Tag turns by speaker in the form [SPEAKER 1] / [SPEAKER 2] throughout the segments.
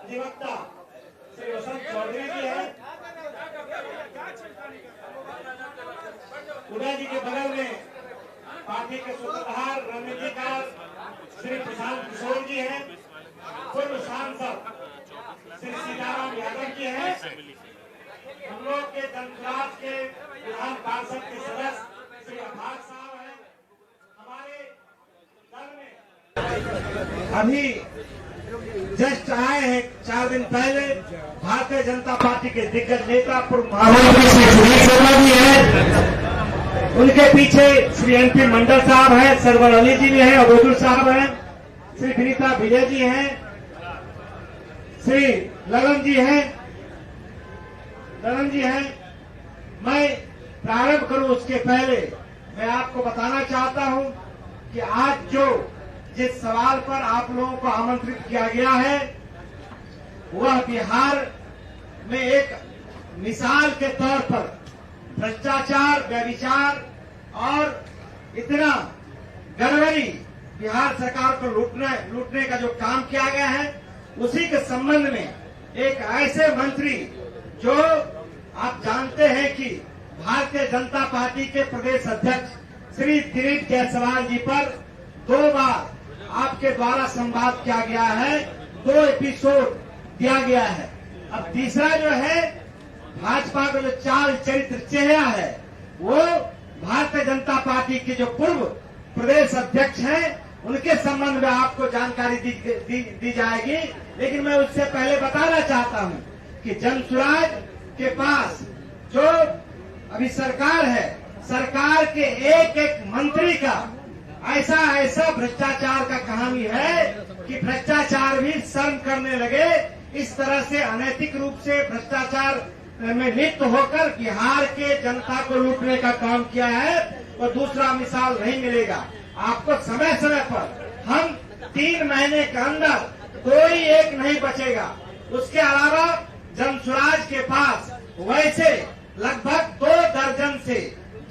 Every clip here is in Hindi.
[SPEAKER 1] अधिवक्ता श्री वसंत चौधरी जी हैं। उदय जी के बगल में पार्टी के सूत्रधार रणनीतिकार श्री प्रशांत किशोर जी हैं। पूर्व सांसद श्री सीताराम यादव जी हैं। हम लोग के जनसुराज के विधान पार्षद के सदस्य श्री अभाग साहब हैं। हमारे दल में अभी जस्ट आए हैं 4 दिन पहले भारतीय जनता पार्टी के दिग्गज नेता पूर्व महामंत्री श्री सुनील शर्मा जी हैं। उनके पीछे श्री एनपी मंडल साहब हैं, सरवर अली जी भी हैं, अबोदुल साहब हैं, श्री विनीता विजय जी हैं, श्री ललन जी हैं। मैं प्रारंभ करूं उसके पहले मैं आपको बताना चाहता हूं कि आज जिस सवाल पर आप लोगों को आमंत्रित किया गया है वह बिहार में एक मिसाल के तौर पर भ्रष्टाचार, व्यभिचार और इतना गड़बड़ी बिहार सरकार को लूटने का जो काम किया गया है उसी के संबंध में एक ऐसे मंत्री जो आप जानते हैं कि भारतीय जनता पार्टी के प्रदेश अध्यक्ष श्री दिलीप जायसवाल जी पर 2 बार आपके द्वारा संवाद किया गया है, 2 एपिसोड दिया गया है। अब तीसरा जो है भाजपा का जो चाल चरित्र चेहरा है वो भारतीय जनता पार्टी के जो पूर्व प्रदेश अध्यक्ष हैं उनके संबंध में आपको जानकारी दी जाएगी। लेकिन मैं उससे पहले बताना चाहता हूं कि जनसुराज के पास जो अभी सरकार है, सरकार के एक मंत्री का ऐसा भ्रष्टाचार का कहानी है कि भ्रष्टाचार भी शर्म करने लगे। इस तरह से अनैतिक रूप से भ्रष्टाचार में लिप्त होकर बिहार के जनता को लूटने का काम किया है और दूसरा मिसाल नहीं मिलेगा आपको। समय समय पर हम 3 महीने के अंदर कोई एक नहीं बचेगा। उसके अलावा जनसुराज के पास वैसे लगभग 2 दर्जन से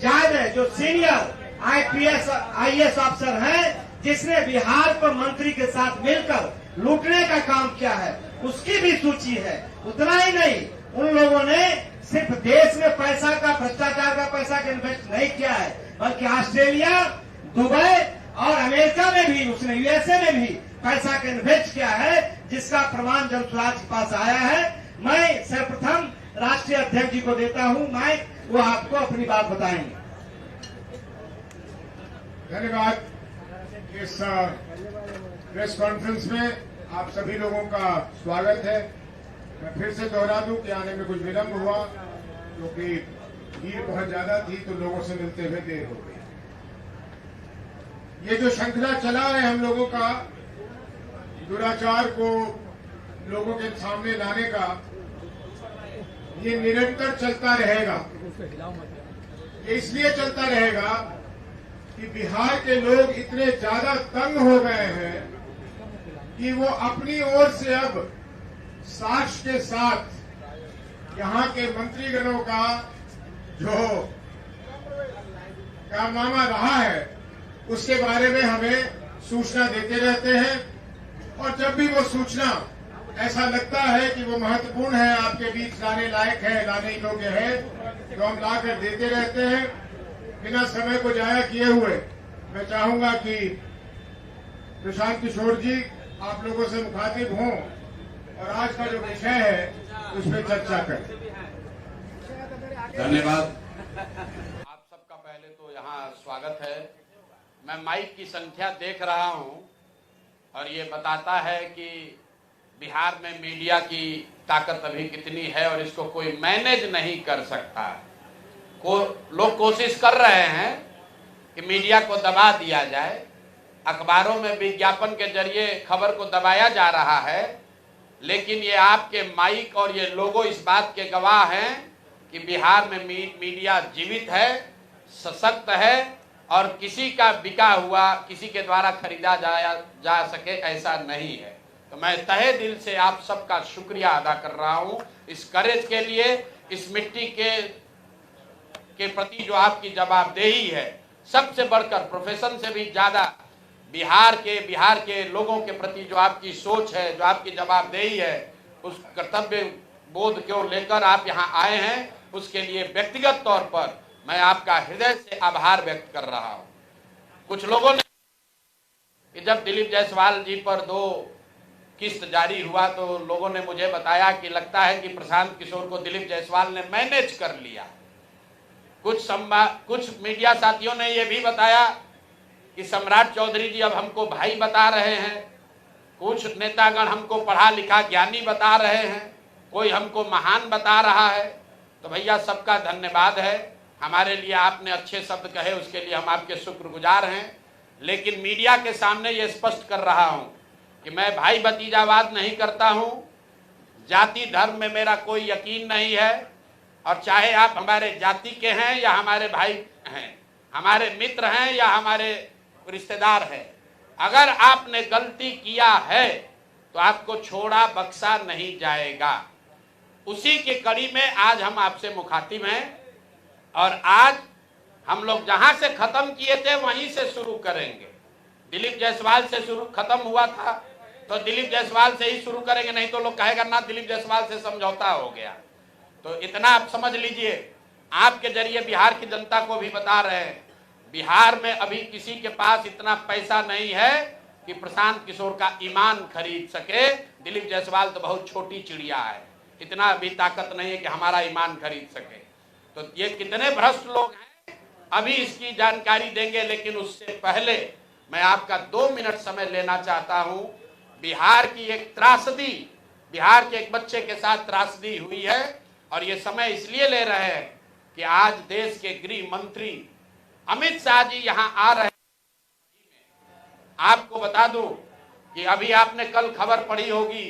[SPEAKER 1] ज्यादा जो सीनियर IAS अफसर हैं जिसने बिहार को मंत्री के साथ मिलकर लूटने का काम किया है उसकी भी सूची है। उतना ही नहीं, उन लोगों ने सिर्फ देश में पैसा का, भ्रष्टाचार का पैसा का इन्वेस्ट नहीं किया है बल्कि ऑस्ट्रेलिया, दुबई और अमेरिका में भी, उसने USA में भी पैसा का इन्वेस्ट किया है जिसका प्रमाण जनसुराज के पास आया है। मैं सर्वप्रथम राष्ट्रीय अध्यक्ष जी को देता हूं माइक, वो आपको अपनी बात बताएंगे।
[SPEAKER 2] धन्यवाद। इस प्रेस कॉन्फ्रेंस में आप सभी लोगों का स्वागत है। मैं फिर से दोहरा दूं कि आने में कुछ विलंब हुआ क्योंकि भीड़ बहुत ज्यादा थी तो लोगों से मिलते हुए देर हो गई। ये जो श्रृंखला चला है हम लोगों का दुराचार को लोगों के सामने लाने का, ये निरंतर चलता रहेगा। ये इसलिए चलता रहेगा कि बिहार के लोग इतने ज्यादा तंग हो गए हैं कि वो अपनी ओर से अब साक्ष्य के साथ यहाँ के मंत्रीगणों का जो कारनामा रहा है उसके बारे में हमें सूचना देते रहते हैं और जब भी वो सूचना ऐसा लगता है कि वो महत्वपूर्ण है, आपके बीच लाने लायक है, लाने योग्य है, तो हम लाकर देते रहते हैं। बिना समय को जाया किए हुए मैं चाहूंगा कि प्रशांत किशोर जी आप लोगों से मुखातिब हों और आज का जो विषय है उस पर चर्चा करें।
[SPEAKER 3] धन्यवाद। आप सबका पहले तो यहाँ स्वागत है। मैं माइक की संख्या देख रहा हूँ और ये बताता है कि बिहार में मीडिया की ताकत अभी कितनी है और इसको कोई मैनेज नहीं कर सकता। लोग कोशिश कर रहे हैं कि मीडिया को दबा दिया जाए, अखबारों में विज्ञापन के जरिए खबर को दबाया जा रहा है, लेकिन ये आपके माइक और ये लोगो इस बात के गवाह हैं कि बिहार में मीडिया जीवित है, सशक्त है और किसी का बिका हुआ, किसी के द्वारा खरीदा जा सके ऐसा नहीं है। तो मैं तहे दिल से आप सबका शुक्रिया अदा कर रहा हूँ इस करेज के लिए, इस मिट्टी के प्रति जो आपकी जवाबदेही है, सबसे बढ़कर प्रोफेशन से भी ज्यादा बिहार के लोगों के प्रति जो आपकी सोच है, जो आपकी जवाबदेही है, उस कर्तव्य बोध को लेकर आप यहाँ आए हैं, उसके लिए व्यक्तिगत तौर पर मैं आपका हृदय से आभार व्यक्त कर रहा हूँ। कुछ लोगों ने कि जब दिलीप जायसवाल जी पर 2 किस्त जारी हुआ तो लोगों ने मुझे बताया कि लगता है कि प्रशांत किशोर को दिलीप जायसवाल ने मैनेज कर लिया। कुछ मीडिया साथियों ने यह भी बताया कि सम्राट चौधरी जी अब हमको भाई बता रहे हैं, कुछ नेतागण हमको पढ़ा लिखा ज्ञानी बता रहे हैं, कोई हमको महान बता रहा है। तो भैया सबका धन्यवाद है, हमारे लिए आपने अच्छे शब्द कहे, उसके लिए हम आपके शुक्रगुजार हैं। लेकिन मीडिया के सामने ये स्पष्ट कर रहा हूं कि मैं भाई भतीजावाद नहीं करता हूं, जाति धर्म में मेरा कोई यकीन नहीं है, और चाहे आप हमारे जाति के हैं या हमारे भाई हैं, हमारे मित्र हैं या हमारे रिश्तेदार हैं, अगर आपने गलती किया है तो आपको छोड़ा बख्शा नहीं जाएगा। उसी की कड़ी में आज हम आपसे मुखातिब हैं और आज हम लोग जहां से खत्म किए थे वहीं से शुरू करेंगे। दिलीप जायसवाल से शुरू खत्म हुआ था तो दिलीप जायसवाल से ही शुरू करेंगे, नहीं तो लोग कहेगा ना दिलीप जायसवाल से समझौता हो गया। तो इतना आप समझ लीजिए, आपके जरिए बिहार की जनता को भी बता रहे हैं, बिहार में अभी किसी के पास इतना पैसा नहीं है कि प्रशांत किशोर का ईमान खरीद सके। दिलीप जायसवाल तो बहुत छोटी चिड़िया है, इतना अभी ताकत नहीं है कि हमारा ईमान खरीद सके। तो ये कितने भ्रष्ट लोग हैं अभी इसकी जानकारी देंगे, लेकिन उससे पहले मैं आपका 2 मिनट समय लेना चाहता हूं। बिहार की एक त्रासदी, बिहार के एक बच्चे के साथ त्रासदी हुई है और ये समय इसलिए ले रहे हैं कि आज देश के गृह मंत्री अमित शाह जी यहां आ रहे हैं। आपको बता दूं कि अभी आपने कल खबर पढ़ी होगी,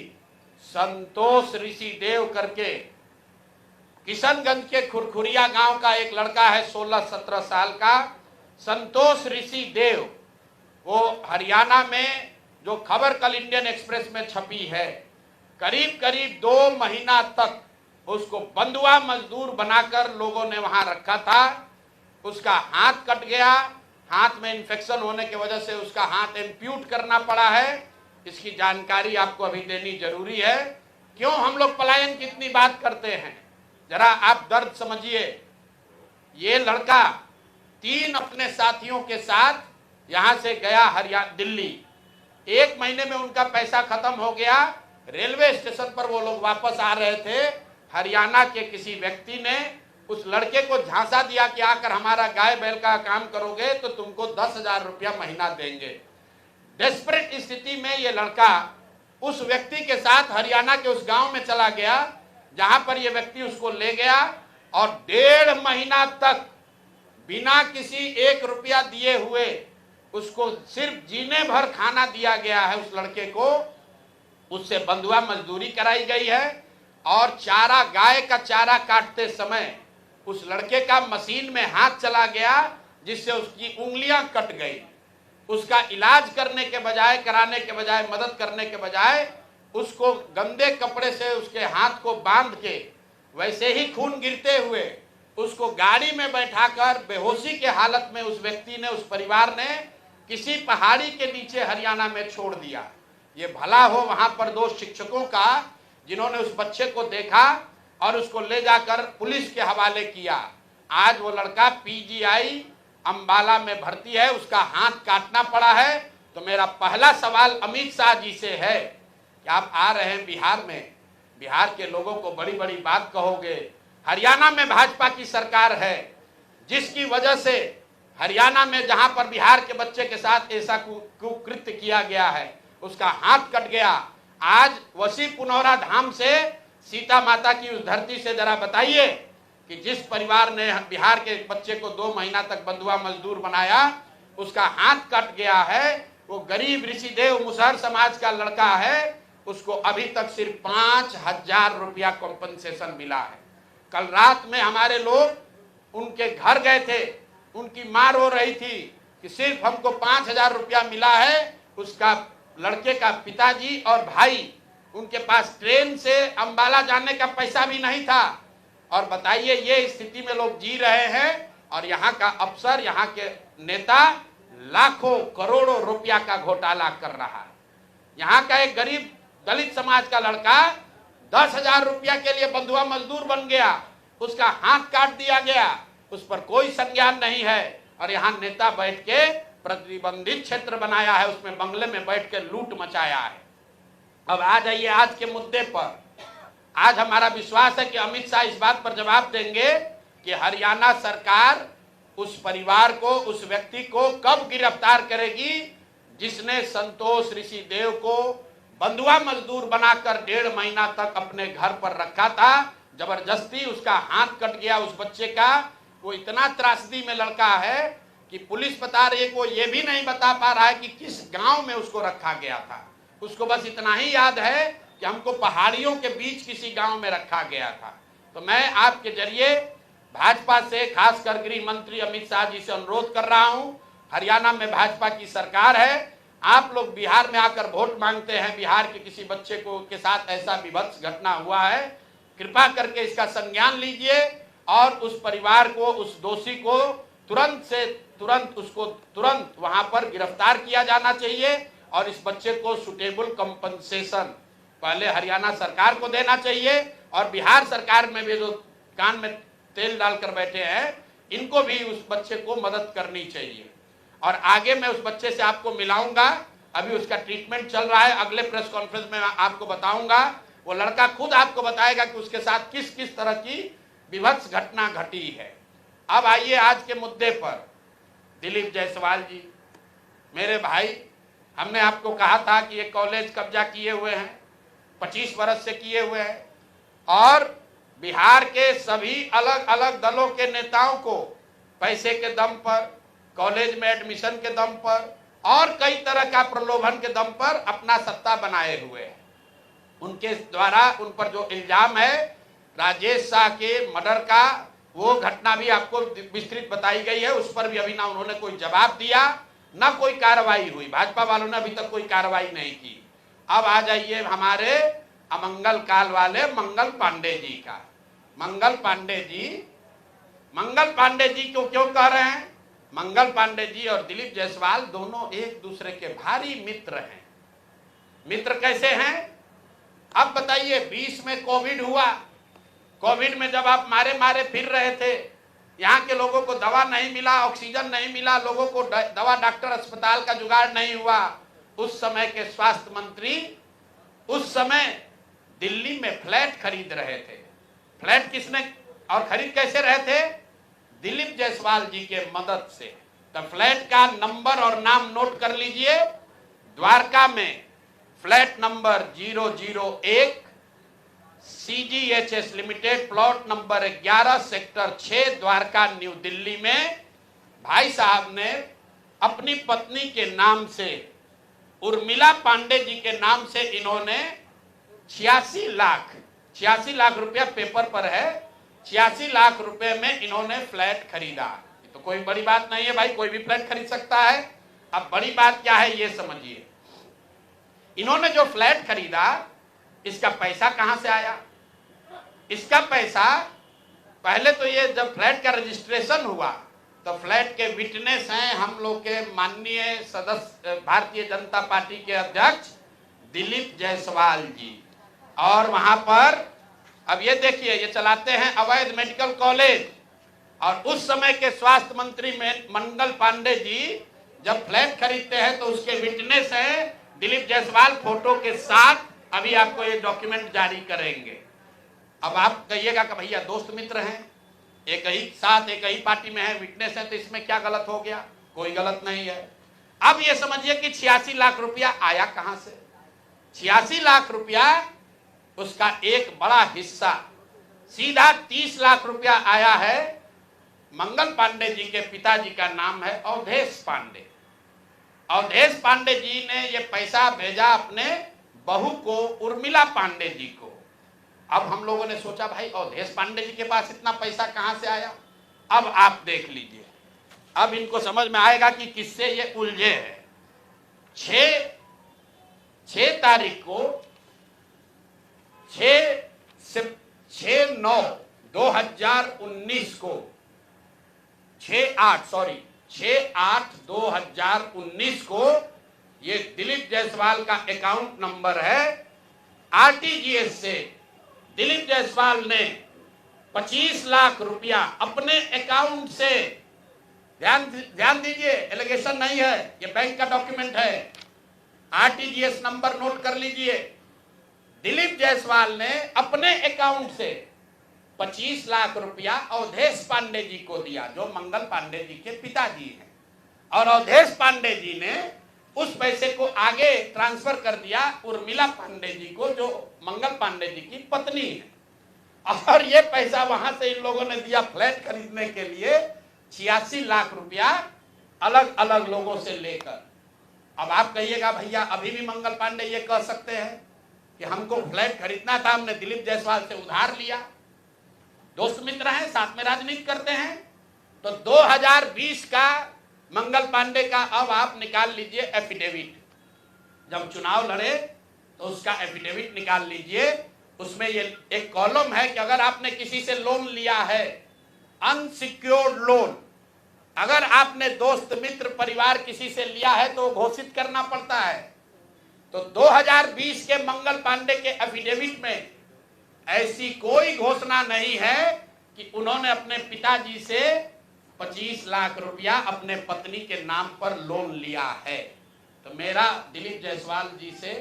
[SPEAKER 3] संतोष ऋषि देव करके किशनगंज के खुरखुरिया गांव का एक लड़का है, 16-17 साल का संतोष ऋषि देव। वो हरियाणा में, जो खबर कल इंडियन एक्सप्रेस में छपी है, करीब करीब 2 महीना तक उसको बंधुआ मजदूर बनाकर लोगों ने वहां रखा था। उसका हाथ कट गया, हाथ में इन्फेक्शन होने की वजह से उसका हाथ एम्प्यूट करना पड़ा है। इसकी जानकारी आपको अभी देनी जरूरी है। क्यों हम लोग पलायन की इतनी बात करते हैं, जरा आप दर्द समझिए। ये लड़का 3 अपने साथियों के साथ यहां से गया हरियाणा दिल्ली। 1 महीने में उनका पैसा खत्म हो गया। रेलवे स्टेशन पर वो लोग वापस आ रहे थे, हरियाणा के किसी व्यक्ति ने उस लड़के को झांसा दिया कि आकर हमारा गाय बैल का काम करोगे तो तुमको 10,000 रुपया महीना देंगे। डेस्परेट स्थिति में ये लड़का उस व्यक्ति के साथ हरियाणा के उस गांव में चला गया जहां पर ये व्यक्ति उसको ले गया और 1.5 महीना तक बिना किसी 1 रुपया दिए हुए उसको सिर्फ जीने भर खाना दिया गया है। उस लड़के को उससे बंधुआ मजदूरी कराई गई है और चारा, गाय का चारा काटते समय उस लड़के का मशीन में हाथ चला गया जिससे उसकी उंगलियां कट गई। उसका इलाज करने के बजाय, कराने के बजाय, मदद करने के बजाय उसको गंदे कपड़े से उसके हाथ को बांध के वैसे ही खून गिरते हुए उसको गाड़ी में बैठाकर बेहोशी के हालत में उस व्यक्ति ने, उस परिवार ने किसी पहाड़ी के नीचे हरियाणा में छोड़ दिया। ये भला हो वहां पर 2 शिक्षकों का जिन्होंने उस बच्चे को देखा और उसको ले जाकर पुलिस के हवाले किया। आज वो लड़का पीजीआई अंबाला में भर्ती है, उसका हाथ काटना पड़ा है। तो मेरा पहला सवाल अमित शाह जी से है कि आप आ रहे हैं बिहार में, बिहार के लोगों को बड़ी बड़ी बात कहोगे। हरियाणा में भाजपा की सरकार है जिसकी वजह से हरियाणा में जहां पर बिहार के बच्चे के साथ ऐसा कुकृत्य किया गया है, उसका हाथ कट गया। आज वसी पुनौरा धाम से, सीता माता की उस धरती से जरा बताइए कि जिस परिवार ने बिहार के बच्चे को 2 महीना तक बंधुआ मजदूर बनाया, उसका हाथ कट गया है। वो गरीब ऋषिदेव मुसहर समाज का लड़का है, उसको अभी तक सिर्फ 5,000 रुपया कॉम्पनसेशन मिला है। कल रात में हमारे लोग उनके घर गए थे, उनकी मां रो रही थी कि सिर्फ हमको 5,000 रुपया मिला है। उसका लड़के का पिताजी और भाई, उनके पास ट्रेन से अंबाला जाने का पैसा भी नहीं था। और बताइए, ये स्थिति में लोग जी रहे हैं और यहाँ का अफसर, यहाँ के नेता लाखों करोड़ों रुपया का घोटाला कर रहा है। यहाँ का एक गरीब दलित समाज का लड़का 10,000 रुपया के लिए बंधुआ मजदूर बन गया, उसका हाथ काट दिया गया, उस पर कोई संज्ञान नहीं है। और यहाँ नेता बैठ के प्रतिबंधित क्षेत्र बनाया है, उसमें बंगले में बैठ के लूट मचाया है। अब आ जाइए आज के मुद्दे पर। आज हमारा विश्वास है कि अमित शाह इस बात पर जवाब देंगे कि हरियाणा सरकार उस परिवार को, उस व्यक्ति को कब गिरफ्तार करेगी जिसने संतोष ऋषि देव को बंधुआ मजदूर बनाकर 1.5 महीना तक अपने घर पर रखा था। जबरदस्ती उसका हाथ कट गया उस बच्चे का। वो इतना त्रासदी में लड़का है कि पुलिस बता रही है, वो ये भी नहीं बता पा रहा है कि किस गांव में उसको रखा गया था। उसको बस इतना ही याद है कि हमको पहाड़ियों के बीच किसी गांव में रखा गया था। तो मैं आपके जरिए भाजपा से, खासकर गृह मंत्री अमित शाह जी से अनुरोध कर रहा हूं, हरियाणा में भाजपा की सरकार है, आप लोग बिहार में आकर वोट मांगते हैं, बिहार के किसी बच्चे को के साथ ऐसा विभत्स घटना हुआ है, कृपा करके इसका संज्ञान लीजिए और उस परिवार को, उस दोषी को तुरंत से तुरंत वहां पर गिरफ्तार किया जाना चाहिए और इस बच्चे को सुटेबल कंपनसेशन पहले हरियाणा सरकार को देना चाहिए और बिहार सरकार में भी जो कान में तेल डालकर बैठे हैं, इनको भी उस बच्चे को मदद करनी चाहिए। और आगे मैं उस बच्चे से आपको मिलाऊंगा, अभी उसका ट्रीटमेंट चल रहा है, अगले प्रेस कॉन्फ्रेंस में मैं आपको बताऊंगा। वो लड़का खुद आपको बताएगा कि उसके साथ किस किस तरह की विभत्स घटना घटी है। अब आइए आज के मुद्दे पर। दिलीप जायसवाल जी मेरे भाई, हमने आपको कहा था कि ये कॉलेज कब्जा किए हुए हैं, 25 वर्ष से किए हुए हैं और बिहार के सभी अलग अलग दलों के नेताओं को पैसे के दम पर, कॉलेज में एडमिशन के दम पर और कई तरह का प्रलोभन के दम पर अपना सत्ता बनाए हुए हैं। उनके द्वारा उन पर जो इल्जाम है राजेश शाह के मर्डर का, वो घटना भी आपको विस्तृत बताई गई है, उस पर भी अभी ना उन्होंने कोई जवाब दिया, ना कोई कार्रवाई हुई। भाजपा वालों ने अभी तक कोई कार्रवाई नहीं की। अब आ जाइए हमारे अमंगल काल वाले मंगल पांडे जी का। मंगल पांडे जी को क्यों कह रहे हैं? मंगल पांडे जी और दिलीप जायसवाल दोनों एक दूसरे के भारी मित्र हैं। मित्र कैसे हैं? अब बताइए, 20 में कोविड हुआ, कोविड में जब आप मारे फिर रहे थे, यहाँ के लोगों को दवा नहीं मिला, ऑक्सीजन नहीं मिला, लोगों को दवा, डॉक्टर, अस्पताल का जुगाड़ नहीं हुआ, उस समय के स्वास्थ्य मंत्री उस समय दिल्ली में फ्लैट खरीद रहे थे। फ्लैट किसने और खरीद कैसे रहे थे? दिलीप जायसवाल जी के मदद से। तो फ्लैट का नंबर और नाम नोट कर लीजिए। द्वारका में flat number 001 CGHS limited, plot number 11 sector 6 Dwarka new Delhi में भाई साहब ने अपनी पत्नी के नाम से, उर्मिला पांडे जी के नाम से, इन्होंने 86 लाख रुपया पेपर पर है, 86 लाख रुपए में इन्होंने फ्लैट खरीदा। तो कोई बड़ी बात नहीं है भाई, कोई भी फ्लैट खरीद सकता है। अब बड़ी बात क्या है ये समझिए। इन्होंने जो फ्लैट खरीदा, इसका पैसा कहां से आया? इसका पैसा पहले तो ये जब फ्लैट का रजिस्ट्रेशन हुआ तो फ्लैट के विटनेस हैं हम लोग के माननीय सदस्य, भारतीय जनता पार्टी के अध्यक्ष दिलीप जायसवाल जी। और वहां पर अब ये देखिए, ये चलाते हैं अवैध मेडिकल कॉलेज। और उस समय के स्वास्थ्य मंत्री मंगल पांडे जी जब फ्लैट खरीदते हैं तो उसके विटनेस हैं दिलीप जायसवाल, फोटो के साथ। अभी आपको ये डॉक्यूमेंट जारी करेंगे। अब आप कहिएगा कि भैया दोस्त मित्र हैं, एक ही साथ एक ही पार्टी में है, विटनेस है, तो इसमें क्या गलत हो गया? कोई गलत नहीं है। अब ये समझिए कि 86 लाख रुपया आया कहां से? 86 लाख रुपया, उसका एक बड़ा हिस्सा सीधा 30 लाख रुपया आया है। मंगल पांडे जी के पिताजी का नाम है अवधेश पांडे। अवधेश पांडे जी ने ये पैसा भेजा अपने बहू को, उर्मिला पांडे जी को। अब हम लोगों ने सोचा भाई अवधेश पांडे जी के पास इतना पैसा कहां से आया? अब आप देख लीजिए, अब इनको समझ में आएगा कि किससे ये उलझे हैं। 6 तारीख को 6/9/2019 को 6/8/2019 को ये दिलीप जायसवाल का अकाउंट नंबर है, आरटीजीएस से दिलीप जायसवाल ने 25 लाख रुपया अपने अकाउंट से, ध्यान दीजिए, एलिगेशन नहीं है, ये बैंक का डॉक्यूमेंट है, आरटीजीएस नंबर नोट कर लीजिए। दिलीप जायसवाल ने अपने अकाउंट से 25 लाख रुपया अवधेश पांडे जी को दिया, जो मंगल पांडे जी के पिताजी हैं, और अवधेश पांडे जी ने उस पैसे को आगे ट्रांसफर कर दिया उर्मिला पांडे जी को, जो मंगल पांडे जी की पत्नी है। और ये पैसा वहां से इन लोगों ने दिया फ्लैट खरीदने के लिए 86 लाख रुपया अलग अलग लोगों से लेकर। अब आप कहिएगा भैया अभी भी मंगल पांडे ये कह सकते हैं कि हमको फ्लैट खरीदना था, हमने दिलीप जायसवाल से उधार लिया। दोस्त मित्र हैं, साथ में राजनीति करते हैं। तो 2020 का मंगल पांडे का अब आप निकाल लीजिए एफिडेविट, जब चुनाव लड़े तो उसका एफिडेविट निकाल लीजिए। उसमें ये एक कॉलम है कि अगर आपने किसी से लोन लिया है, अनसिक्योर्ड लोन, अगर आपने दोस्त मित्र परिवार किसी से लिया है तो घोषित करना पड़ता है। तो 2020 के मंगल पांडे के एफिडेविट में ऐसी कोई घोषणा नहीं है कि उन्होंने अपने पिताजी से 25 लाख रुपया अपने पत्नी के नाम पर लोन लिया है। तो मेरा दिलीप जायसवाल जी से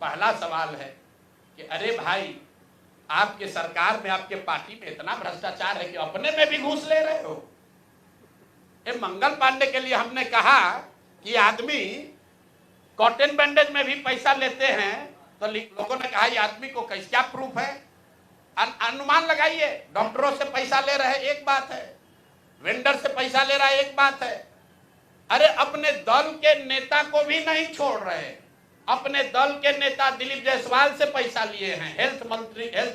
[SPEAKER 3] पहला सवाल है कि अरे भाई, आपके सरकार में, आपके पार्टी में इतना भ्रष्टाचार है कि अपने में भी घूस ले रहे हो। ये मंगल पांडे के लिए हमने कहा कि आदमी कॉटन बैंडेज में भी पैसा लेते हैं, तो लोगों ने कहा ये आदमी को क्या प्रूफ है, अनुमान लगाइए। डॉक्टरों से पैसा ले रहे एक बात है, वेंडर से पैसा ले रहा है एक बात है, अरे अपने दल के नेता को भी नहीं छोड़ रहे। अपने दल के नेता दिलीप जायसवाल से पैसा लिए हैं, हेल्थ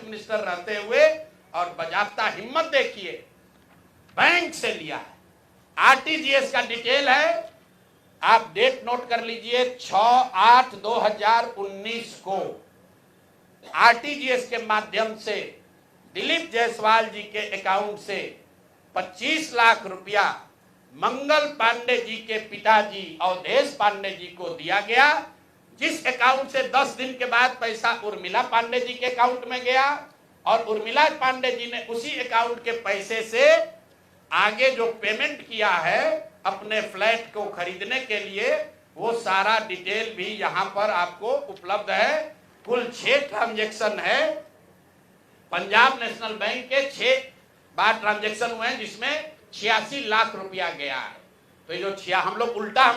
[SPEAKER 3] मिनिस्टर रहते हुए, और बजाबता हिम्मत देखिए, बैंक से लिया है। आरटीजीएस का डिटेल है, आप डेट नोट कर लीजिए, 6/8/2019 को आरटीजीएस के माध्यम से दिलीप जायसवाल जी के अकाउंट से 25 लाख रुपया मंगल पांडे जी के पिताजी अवधेश पांडे जी को दिया गया, जिस अकाउंट से 10 दिन के बाद पैसा उर्मिला पांडे जी के अकाउंट में गया, और उर्मिला पांडे जी ने उसी अकाउंट के पैसे से आगे जो पेमेंट किया है अपने फ्लैट को खरीदने के लिए, वो सारा डिटेल भी यहां पर आपको उपलब्ध है। कुल 6 ट्रांजैक्शन है, पंजाब नेशनल बैंक के 6 बार ट्रांजैक्शन हुए हैं, जिसमें 86 लाख रुपया गया है। तो ये जो हम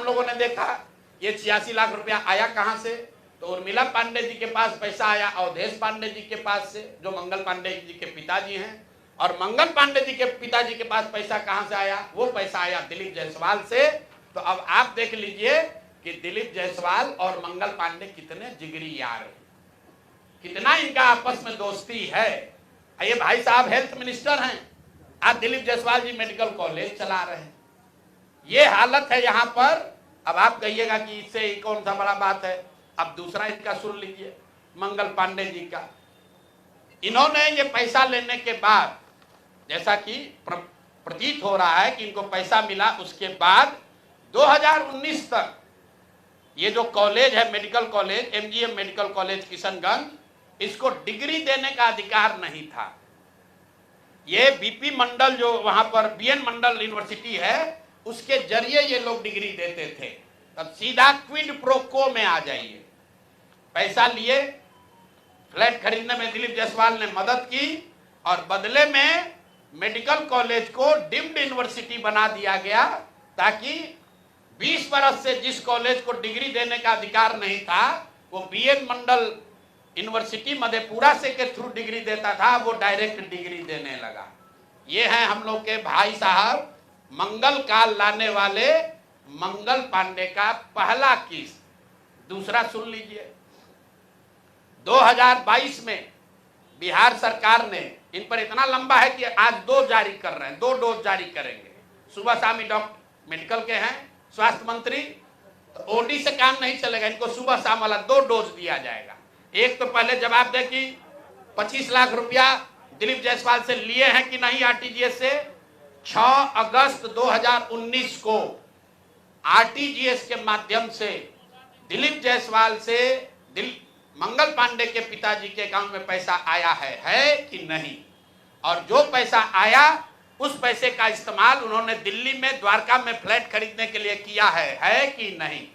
[SPEAKER 3] लोगों ने देखा, ये 86 लाख रुपया आया कहां से? तो उर्मिला पांडे जी के पास पैसा आया अवधेश पांडे जी के पास से, जो मंगल पांडे जी के पिताजी हैं, और मंगल पांडे जी के पिताजी के पास पैसा कहां से आया? वो पैसा आया दिलीप जायसवाल से। तो अब आप देख लीजिए कि दिलीप जायसवाल और मंगल पांडे कितने जिगरी यार हैं, कितना इनका आपस में दोस्ती है। ये भाई साहब हेल्थ मिनिस्टर हैं, आज दिलीप जायसवाल जी मेडिकल कॉलेज चला रहे हैं। ये हालत है यहाँ पर। अब आप कहिएगा कि इससे कौन सा बड़ा बात है। अब दूसरा इनका सुन लीजिए, मंगल पांडे जी का। इन्होंने ये पैसा लेने के बाद, जैसा कि प्रतीत हो रहा है कि इनको पैसा मिला, उसके बाद 2019 तक ये जो कॉलेज है, medical college, MGM medical college Kishanganj, इसको डिग्री देने का अधिकार नहीं था। ये बीपी मंडल, जो वहां पर बीएन मंडल यूनिवर्सिटी है, उसके जरिए ये लोग डिग्री देते थे। तब सीधा क्विड प्रो को में आ जाइए। पैसा लिए, फ्लैट खरीदने में दिलीप जायसवाल ने मदद की, और बदले में मेडिकल कॉलेज को डीम्ड यूनिवर्सिटी बना दिया गया, ताकि 20 बरस से जिस कॉलेज को डिग्री देने का अधिकार नहीं था, वो बीएन मंडल यूनिवर्सिटी मधेपुरा से के थ्रू डिग्री देता था, वो डायरेक्ट डिग्री देने लगा। ये है हम लोग के भाई साहब, मंगल काल लाने वाले मंगल पांडे का पहला केस। दूसरा सुन लीजिए, 2022 में बिहार सरकार ने, इन पर इतना लंबा है कि आज 2 जारी कर रहे हैं, 2 डोज जारी करेंगे। सुबह शामी डॉक्टर मेडिकल के हैं, स्वास्थ्य मंत्री, तो ओडी से काम नहीं चलेगा, इनको सुबह शाम वाला 2 डोज दिया जाएगा। एक तो पहले जवाब दे कि 25 लाख रुपया दिलीप जायसवाल से लिए हैं कि नहीं आरटीजीएस से। 6 अगस्त 2019 को आरटीजीएस के माध्यम से दिलीप जायसवाल से मंगल पांडे के पिताजी के अकाउंट में पैसा आया है कि नहीं, और जो पैसा आया उस पैसे का इस्तेमाल उन्होंने दिल्ली में द्वारका में फ्लैट खरीदने के लिए किया है कि नहीं।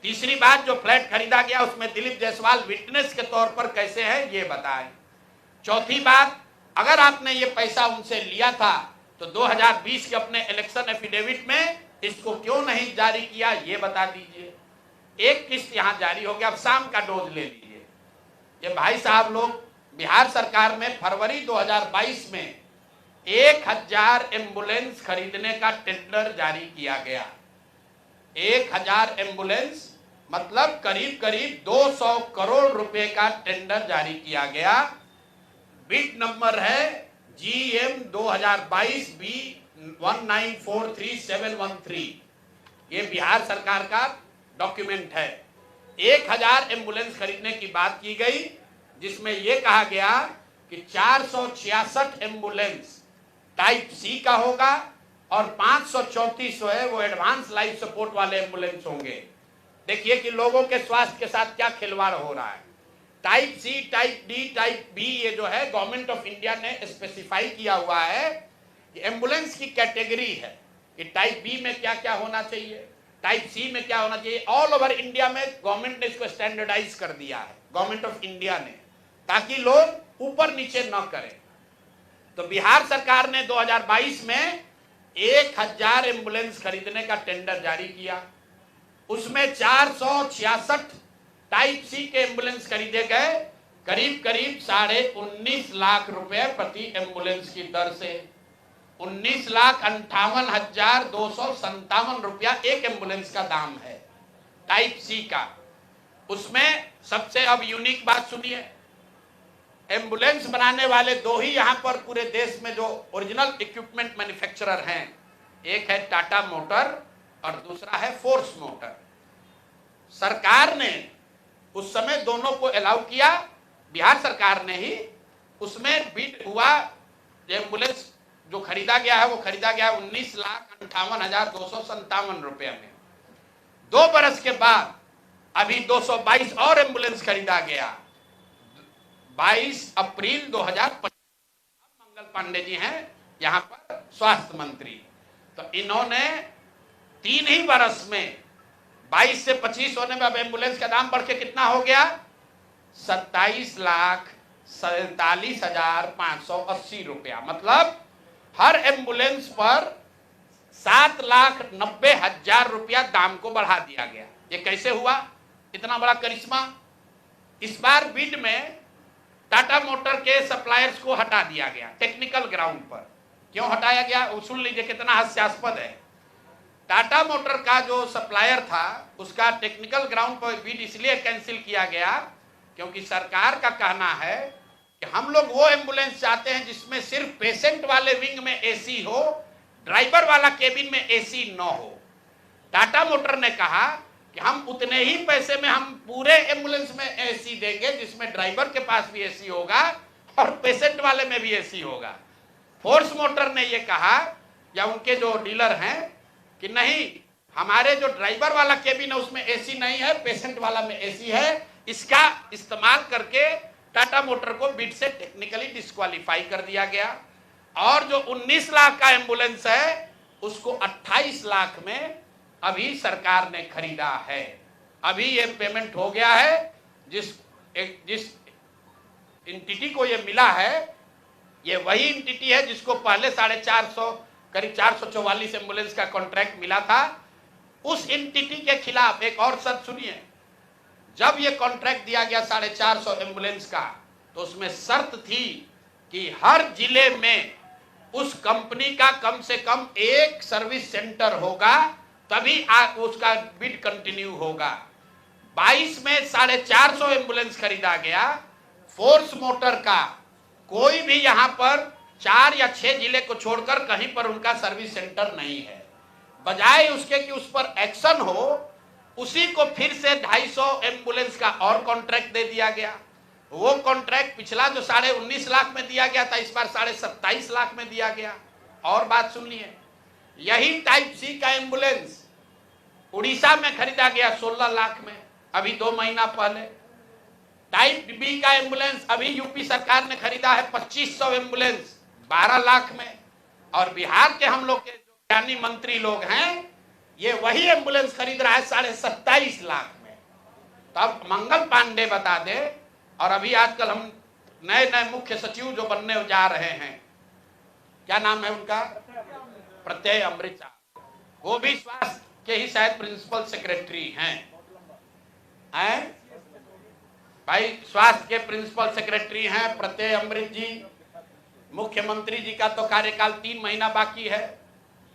[SPEAKER 3] तीसरी बात, जो फ्लैट खरीदा गया उसमें दिलीप जायसवाल विटनेस के तौर पर कैसे है ये बताएं। चौथी बात, अगर आपने ये पैसा उनसे लिया था तो 2020 के अपने इलेक्शन एफिडेविट में इसको क्यों नहीं जारी किया ये बता दीजिए। एक किस्त यहां जारी हो गया, अब शाम का डोज ले लीजिए। ये भाई साहब लोग, बिहार सरकार में फरवरी 2022 में 1000 एम्बुलेंस खरीदने का टेंडर जारी किया गया। 1000 एम्बुलेंस मतलब करीब करीब 200 करोड़ रुपए का टेंडर जारी किया गया। बिड नंबर है GM 2022 B 1943713। ये बिहार सरकार का डॉक्यूमेंट है। 1000 एम्बुलेंस खरीदने की बात की गई, जिसमें यह कहा गया कि 466 एम्बुलेंस टाइप सी का होगा और 534 है वो एडवांस लाइफ सपोर्ट वाले एम्बुलेंस होंगे। देखिए कि लोगों के स्वास्थ्य के साथ क्या खिलवाड़ हो रहा है। Type C, type D, type B, ये जो है गवर्नमेंट ऑफ इंडिया ने स्पेसिफाई किया हुआ है कि एम्बुलेंस की कैटेगरी है कि टाइप बी में क्या क्या होना चाहिए, टाइप सी में क्या होना चाहिए। ऑल ओवर इंडिया में गवर्नमेंट ने इसको स्टैंडर्डाइज कर दिया है, गवर्नमेंट ऑफ इंडिया ने, ताकि लोग ऊपर नीचे न करें। तो बिहार सरकार ने 2022 में 1000 एम्बुलेंस खरीदने का टेंडर जारी किया। उसमें 466 टाइप सी के एम्बुलेंस खरीदे गए, करीब करीब 19.5 लाख रुपए प्रति एम्बुलेंस की दर से। 19,58,257 रुपया एक एम्बुलेंस का दाम है टाइप सी का। उसमें सबसे अब यूनिक बात सुनिए, एम्बुलेंस बनाने वाले दो ही यहां पर पूरे देश में जो ओरिजिनल इक्विपमेंट मैन्युफैक्चरर हैं, एक है टाटा मोटर और दूसरा है फोर्स मोटर। सरकार ने उस समय दोनों को अलाउ किया, बिहार सरकार ने ही। उसमें बिड हुआ, एम्बुलेंस जो खरीदा गया है वो खरीदा गया 19,58,257 रुपये में। 2 बरस के बाद अभी 222 और एम्बुलेंस खरीदा गया। 22 अप्रैल 2025 मंगल पांडे जी हैं यहां पर स्वास्थ्य मंत्री। तो इन्होंने 3 ही बरस में 22 से 25 होने में अब एम्बुलेंस का दाम बढ़ के कितना हो गया, 27,47,580 रुपया। मतलब हर एम्बुलेंस पर 7,90,000 रुपया दाम को बढ़ा दिया गया। ये कैसे हुआ, इतना बड़ा करिश्मा। इस बार बिड में टाटा मोटर के सप्लायर्स को हटा दिया गया टेक्निकल ग्राउंड पर। क्यों हटाया गया, सुन लीजिए कितना हास्यास्पद है। टाटा मोटर का जो सप्लायर था उसका टेक्निकल ग्राउंड पर बिड इसलिए कैंसिल किया गया क्योंकि सरकार का कहना है कि हम लोग वो एम्बुलेंस चाहते हैं जिसमें सिर्फ पेशेंट वाले विंग में एसी हो, ड्राइवर वाला केबिन में एसी न हो। टाटा मोटर ने कहा कि हम उतने ही पैसे में हम पूरे एम्बुलेंस में एसी देंगे जिसमें ड्राइवर के पास भी एसी होगा और पेशेंट वाले में भी एसी होगा। फोर्स मोटर ने ये कहा, या उनके जो डीलर हैं, कि नहीं, हमारे जो ड्राइवर वाला केबिन है उसमें एसी नहीं है, पेशेंट वाला में एसी है। इसका इस्तेमाल करके टाटा मोटर को बिड से टेक्निकली डिस्क्वालीफाई कर दिया गया। और जो 19 लाख का एम्बुलेंस है उसको 28 लाख में अभी सरकार ने खरीदा है। अभी ये पेमेंट हो गया है। जिस एंटिटी को ये मिला है, ये वही एंटिटी है जिसको पहले 450 करीब 444 एम्बुलेंस का कॉन्ट्रैक्ट मिला था। उस एंटिटी के खिलाफ एक और शर्त सुनिए, जब ये कॉन्ट्रैक्ट दिया गया 450 एम्बुलेंस का, तो उसमें शर्त थी कि हर जिले में उस कंपनी का कम से कम एक सर्विस सेंटर होगा, तभी उसका बिड कंटिन्यू होगा। 22 में 450 एम्बुलेंस खरीदा गया। फोर्स मोटर का कोई भी यहां पर 4 या 6 जिले को छोड़कर कहीं पर उनका सर्विस सेंटर नहीं है। बजाय उसके कि उस पर एक्शन हो, उसी को फिर से 250 एम्बुलेंस का और कॉन्ट्रैक्ट दे दिया गया। वो कॉन्ट्रैक्ट पिछला जो 19.5 लाख में दिया गया था, इस बार 27.5 लाख में दिया गया। और बात सुनिए, यही टाइप सी का एम्बुलेंस उड़ीसा में खरीदा गया 16 लाख में, अभी 2 महीना पहले। टाइप बी का एम्बुलेंस अभी यूपी सरकार ने खरीदा है 2500 एम्बुलेंस 12 लाख में, और बिहार के हम लोग के जो ज्ञानी मंत्री लोग हैं ये वही एम्बुलेंस खरीद रहा है 27.5 लाख में। तो अब मंगल पांडे बता दे, और अभी आजकल हम नए नए मुख्य सचिव जो बनने जा रहे हैं, क्या नाम है उनका, प्रत्यय अमृत, वो भी स्वास्थ्य के ही शायद प्रिंसिपल सेक्रेटरी हैं भाई, स्वास्थ्य के प्रिंसिपल सेक्रेटरी हैं प्रत्यय अमृत जी। मुख्यमंत्री जी का तो कार्यकाल 3 महीना बाकी है,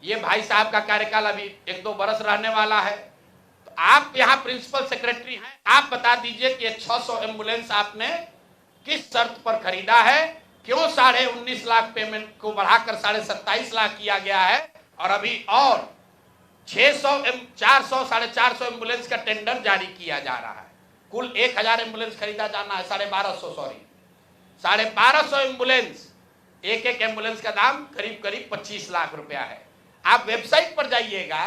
[SPEAKER 3] ये भाई साहब का कार्यकाल अभी 1-2 बरस रहने वाला है। तो आप यहाँ प्रिंसिपल सेक्रेटरी हैं, आप बता दीजिए कि 600 एम्बुलेंस आपने किस शर्त पर खरीदा है, क्यों 19.5 लाख पेमेंट को बढ़ाकर 27.5 लाख किया गया है, और अभी और 400 450 एम्बुलेंस का टेंडर जारी किया जा रहा है। कुल 1000 एम्बुलेंस खरीदा जाना है, 1250 एम्बुलेंस, एक एम्बुलेंस का दाम करीब 25 लाख रुपया है। आप वेबसाइट पर जाइएगा,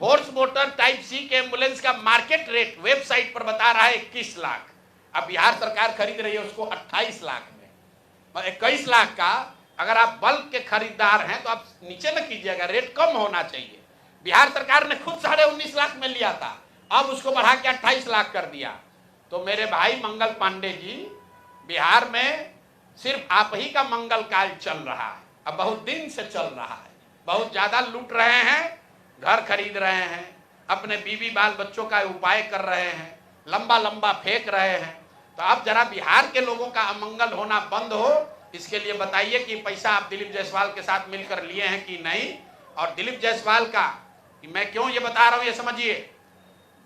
[SPEAKER 3] फोर्स मोटर टाइप सी के एम्बुलेंस का मार्केट रेट वेबसाइट पर बता रहा है 21 लाख। अब बिहार सरकार खरीद रही है उसको 28 लाख में, 21 लाख का अगर आप बल्क के खरीदार हैं तो आप नीचे न कीजिएगा, रेट कम होना चाहिए। बिहार सरकार ने खुद 19.5 लाख में लिया था, अब उसको बढ़ा के 28 लाख कर दिया। तो मेरे भाई मंगल पांडे जी, बिहार में सिर्फ आप ही का मंगल काल चल रहा है, अब बहुत दिन से चल रहा है, बहुत ज्यादा लूट रहे हैं, घर खरीद रहे हैं, अपने बीवी बाल बच्चों का उपाय कर रहे हैं, लंबा लंबा फेंक रहे हैं। तो अब जरा बिहार के लोगों का अमंगल होना बंद हो, इसके लिए बताइए कि पैसा आप दिलीप जायसवाल के साथ मिलकर लिए हैं कि नहीं। और दिलीप जायसवाल का मैं क्यों ये बता रहा हूं ये समझिए।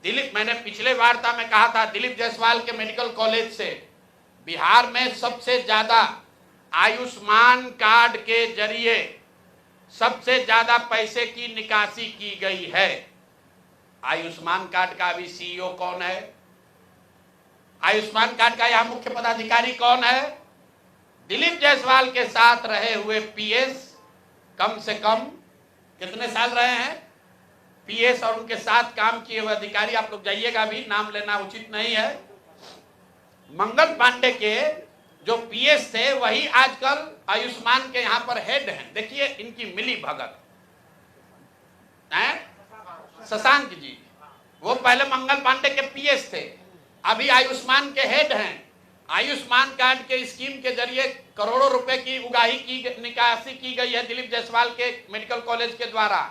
[SPEAKER 3] दिलीप, मैंने पिछले वार्ता में कहा था, दिलीप जायसवाल के मेडिकल कॉलेज से बिहार में सबसे ज्यादा आयुष्मान कार्ड के जरिए सबसे ज्यादा पैसे की निकासी की गई है। आयुष्मान कार्ड का अभी सीईओ कौन है, आयुष्मान कार्ड का यहां मुख्य पदाधिकारी कौन है? दिलीप जायसवाल के साथ रहे हुए पीएस, कम से कम कितने साल रहे हैं पीएस, और उनके साथ काम किए हुए अधिकारी, आप लोग जाइएगा, अभी नाम लेना उचित नहीं है। मंगल पांडे के जो पीएस थे वही आजकल आयुष्मान के यहां पर हेड हैं। देखिए इनकी मिली भगत है। शशांक जी, वो पहले मंगल पांडे के पीएस थे, अभी आयुष्मान के हेड हैं। आयुष्मान कार्ड के स्कीम के जरिए करोड़ों रुपए की उगाही की निकासी की गई है दिलीप जायसवाल के मेडिकल कॉलेज के द्वारा,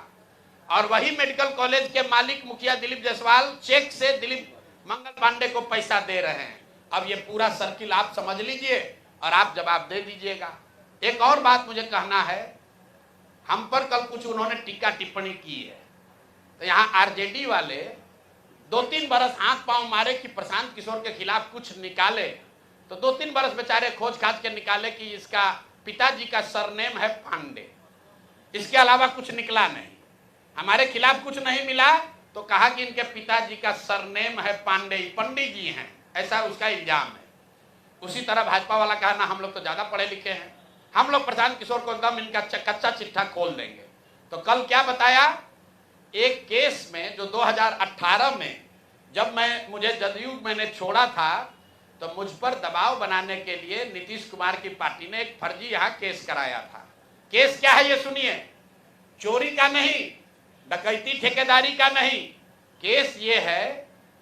[SPEAKER 3] और वही मेडिकल कॉलेज के मालिक मुखिया दिलीप जायसवाल चेक से दिलीप मंगल पांडे को पैसा दे रहे हैं। अब ये पूरा सर्किल आप समझ लीजिए और आप जवाब दे दीजिएगा। एक और बात मुझे कहना है, हम पर कल कुछ उन्होंने टीका टिप्पणी की है, तो यहाँ आरजेडी वाले 2-3 बरस हाथ पांव मारे कि प्रशांत किशोर के खिलाफ कुछ निकाले, तो 2-3 बरस बेचारे खोज खाज के निकाले कि इसका पिताजी का सरनेम है पांडे, इसके अलावा कुछ निकला नहीं। हमारे खिलाफ कुछ नहीं मिला तो कहा कि इनके पिताजी का सरनेम है पांडे, पंडित जी हैं, ऐसा उसका इल्जाम है। उसी तरह भाजपा वाला कहा ना हम लोग तो ज्यादा पढ़े लिखे हैं, हम लोग प्रशांत किशोर को एकदम इनका कच्चा चिट्ठा खोल देंगे। तो कल क्या बताया, एक केस में जो 2018 में जब मुझे जदयू मैंने छोड़ा था, तो मुझ पर दबाव बनाने के लिए नीतीश कुमार की पार्टी ने एक फर्जी यहाँ केस कराया था। केस क्या है ये सुनिए, चोरी का नहीं, डकैती ठेकेदारी का नहीं, केस ये है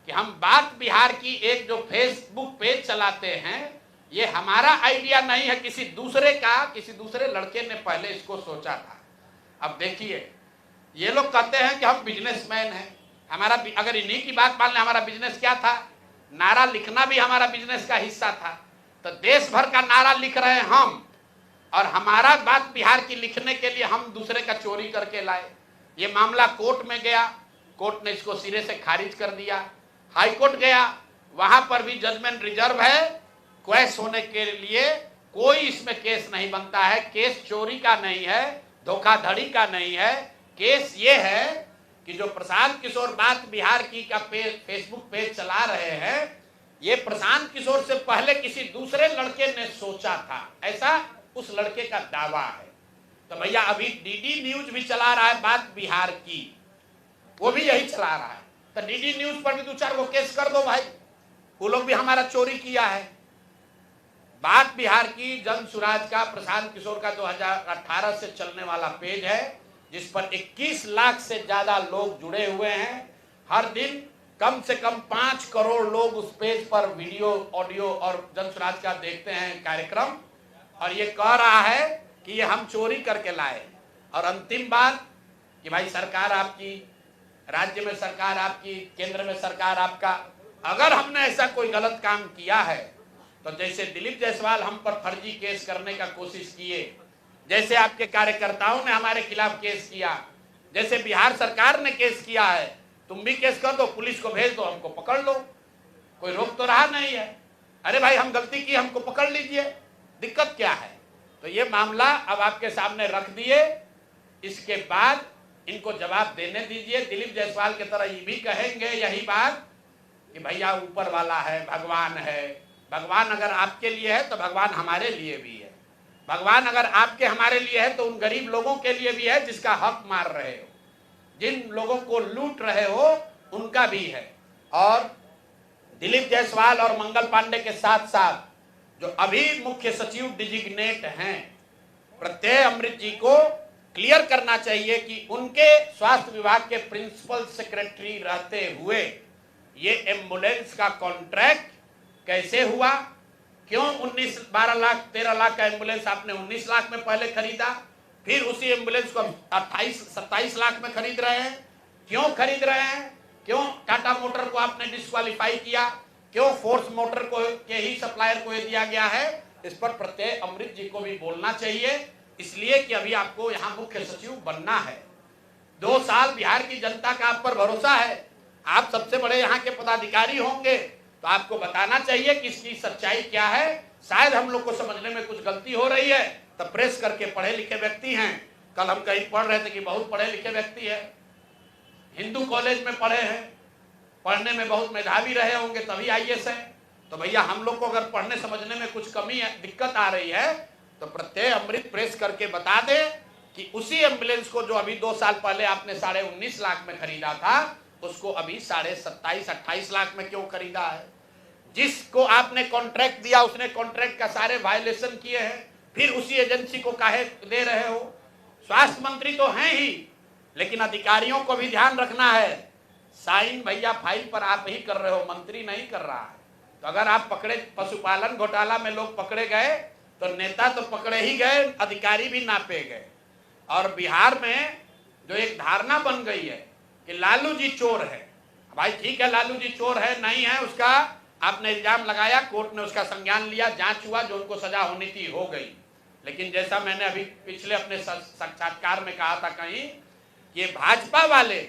[SPEAKER 3] कि हम बात बिहार की एक जो फेसबुक पेज चलाते हैं, ये हमारा आइडिया नहीं है, किसी दूसरे लड़के ने पहले इसको सोचा था। अब देखिए ये लोग कहते हैं कि हम बिजनेसमैन हैं, हमारा अगर इन्हीं की बात मान लें, हमारा बिजनेस क्या था, नारा लिखना भी हमारा बिजनेस का हिस्सा था। तो देश भर का नारा लिख रहे हैं हम, और हमारा बात बिहार की लिखने के लिए हम दूसरे का चोरी करके लाए। ये मामला कोर्ट में गया, कोर्ट ने इसको सिरे से खारिज कर दिया। हाई कोर्ट गया, वहां पर भी जजमेंट रिजर्व है, क्वेश होने के लिए कोई इसमें केस नहीं बनता है। केस चोरी का नहीं है, धोखाधड़ी का नहीं है, केस ये है कि जो प्रशांत किशोर बात बिहार की का फेसबुक पेज चला रहे हैं, ये प्रशांत किशोर से पहले किसी दूसरे लड़के ने सोचा था, ऐसा उस लड़के का दावा है। तो भैया अभी डीडी न्यूज भी चला रहा है बात बिहार की, वो भी यही चला रहा है। तो डीडी न्यूज पर भी 2-4 गो केस कर दो भाई, वो लोग भी हमारा चोरी किया है। बात बिहार की जन सुराज का, प्रशांत किशोर का 2018 से चलने वाला पेज है, जिस पर 21 लाख से ज्यादा लोग जुड़े हुए हैं। हर दिन कम से कम 5 करोड़ लोग उस पेज पर वीडियो, ऑडियो और जन सुराज का देखते हैं कार्यक्रम, और ये कह रहा है कि ये हम चोरी करके लाए। और अंतिम बात कि भाई सरकार आपकी, राज्य में सरकार आपकी, केंद्र में सरकार आपका, अगर हमने ऐसा कोई गलत काम किया है तो जैसे दिलीप जायसवाल हम पर फर्जी केस करने का कोशिश किए, जैसे आपके कार्यकर्ताओं ने हमारे खिलाफ केस किया, जैसे बिहार सरकार ने केस किया है, तुम भी केस कर दो, पुलिस को भेज दो, हमको पकड़ लो, कोई रोक तो रहा नहीं है। अरे भाई हम गलती की, हमको पकड़ लीजिए, दिक्कत क्या है। तो ये मामला अब आपके सामने रख दिए, इसके बाद इनको जवाब देने दीजिए। दिलीप जायसवाल की तरह ये भी कहेंगे यही बात कि भैया ऊपर वाला है, भगवान है। भगवान अगर आपके लिए है तो भगवान हमारे लिए भी है। भगवान अगर आपके हमारे लिए है तो उन गरीब लोगों के लिए भी है जिसका हक मार रहे हो, जिन लोगों को लूट रहे हो उनका भी है। और दिलीप जायसवाल और मंगल पांडे के साथ साथ जो अभी मुख्य सचिव डिजिग्नेट हैं, प्रत्यय अमृत जी को क्लियर करना चाहिए कि उनके स्वास्थ्य विभाग के प्रिंसिपल सेक्रेटरी रहते हुए ये एम्बुलेंस का कॉन्ट्रैक्ट कैसे हुआ, क्यों 12 लाख 13 लाख का एम्बुलेंस आपने 19 लाख में पहले खरीदा, फिर उसी एम्बुलेंस को 27 लाख में खरीद रहे हैं, क्यों खरीद रहे हैं, क्यों टाटा मोटर को आपने डिस्क्वालीफाई किया, क्यों फोर्स मोटर को के ही सप्लायर को ये दिया गया है, इस पर प्रत्यय अमृत जी को भी बोलना चाहिए। इसलिए कि अभी आपको यहाँ मुख्य सचिव बनना है। 2 साल बिहार की जनता का आप पर भरोसा है, आप सबसे बड़े यहाँ के पदाधिकारी होंगे, तो आपको बताना चाहिए कि इसकी सच्चाई क्या है। शायद हम लोग को समझने में कुछ गलती हो रही है, तब प्रेस करके पढ़े लिखे व्यक्ति हैं। कल हम कहीं पढ़ रहे थे कि बहुत पढ़े लिखे व्यक्ति है, हिंदू कॉलेज में पढ़े हैं, पढ़ने में बहुत मेधावी रहे होंगे तभी IAS है। तो भैया हम लोग को अगर पढ़ने समझने में कुछ कमी है, दिक्कत आ रही है, तो प्रत्यय अमृत प्रेस करके बता दे कि उसी एम्बुलेंस को जो अभी 2 साल पहले आपने 19.5 लाख में खरीदा था, उसको अभी 27-28 लाख में क्यों खरीदा है। जिसको आपने कॉन्ट्रैक्ट दिया उसने कॉन्ट्रैक्ट का सारे वायलेशन किए हैं, फिर उसी एजेंसी को काहे दे रहे हो। स्वास्थ्य मंत्री तो हैं ही, लेकिन अधिकारियों को भी ध्यान रखना है। साइन भैया फाइल पर आप ही कर रहे हो, मंत्री नहीं कर रहा है। तो अगर आप पकड़े, पशुपालन घोटाला में लोग पकड़े गए तो नेता तो पकड़े ही गए, अधिकारी भी नापे गए। और बिहार में जो एक धारणा बन गई है कि लालू जी चोर है, भाई ठीक है लालू जी चोर है नहीं है, उसका आपने इल्जाम लगाया, कोर्ट ने उसका संज्ञान लिया, जांच हुआ, जो उनको सजा होनी थी हो गई। लेकिन जैसा मैंने अभी पिछले अपने साक्षात्कार में कहा था कहीं, ये भाजपा वाले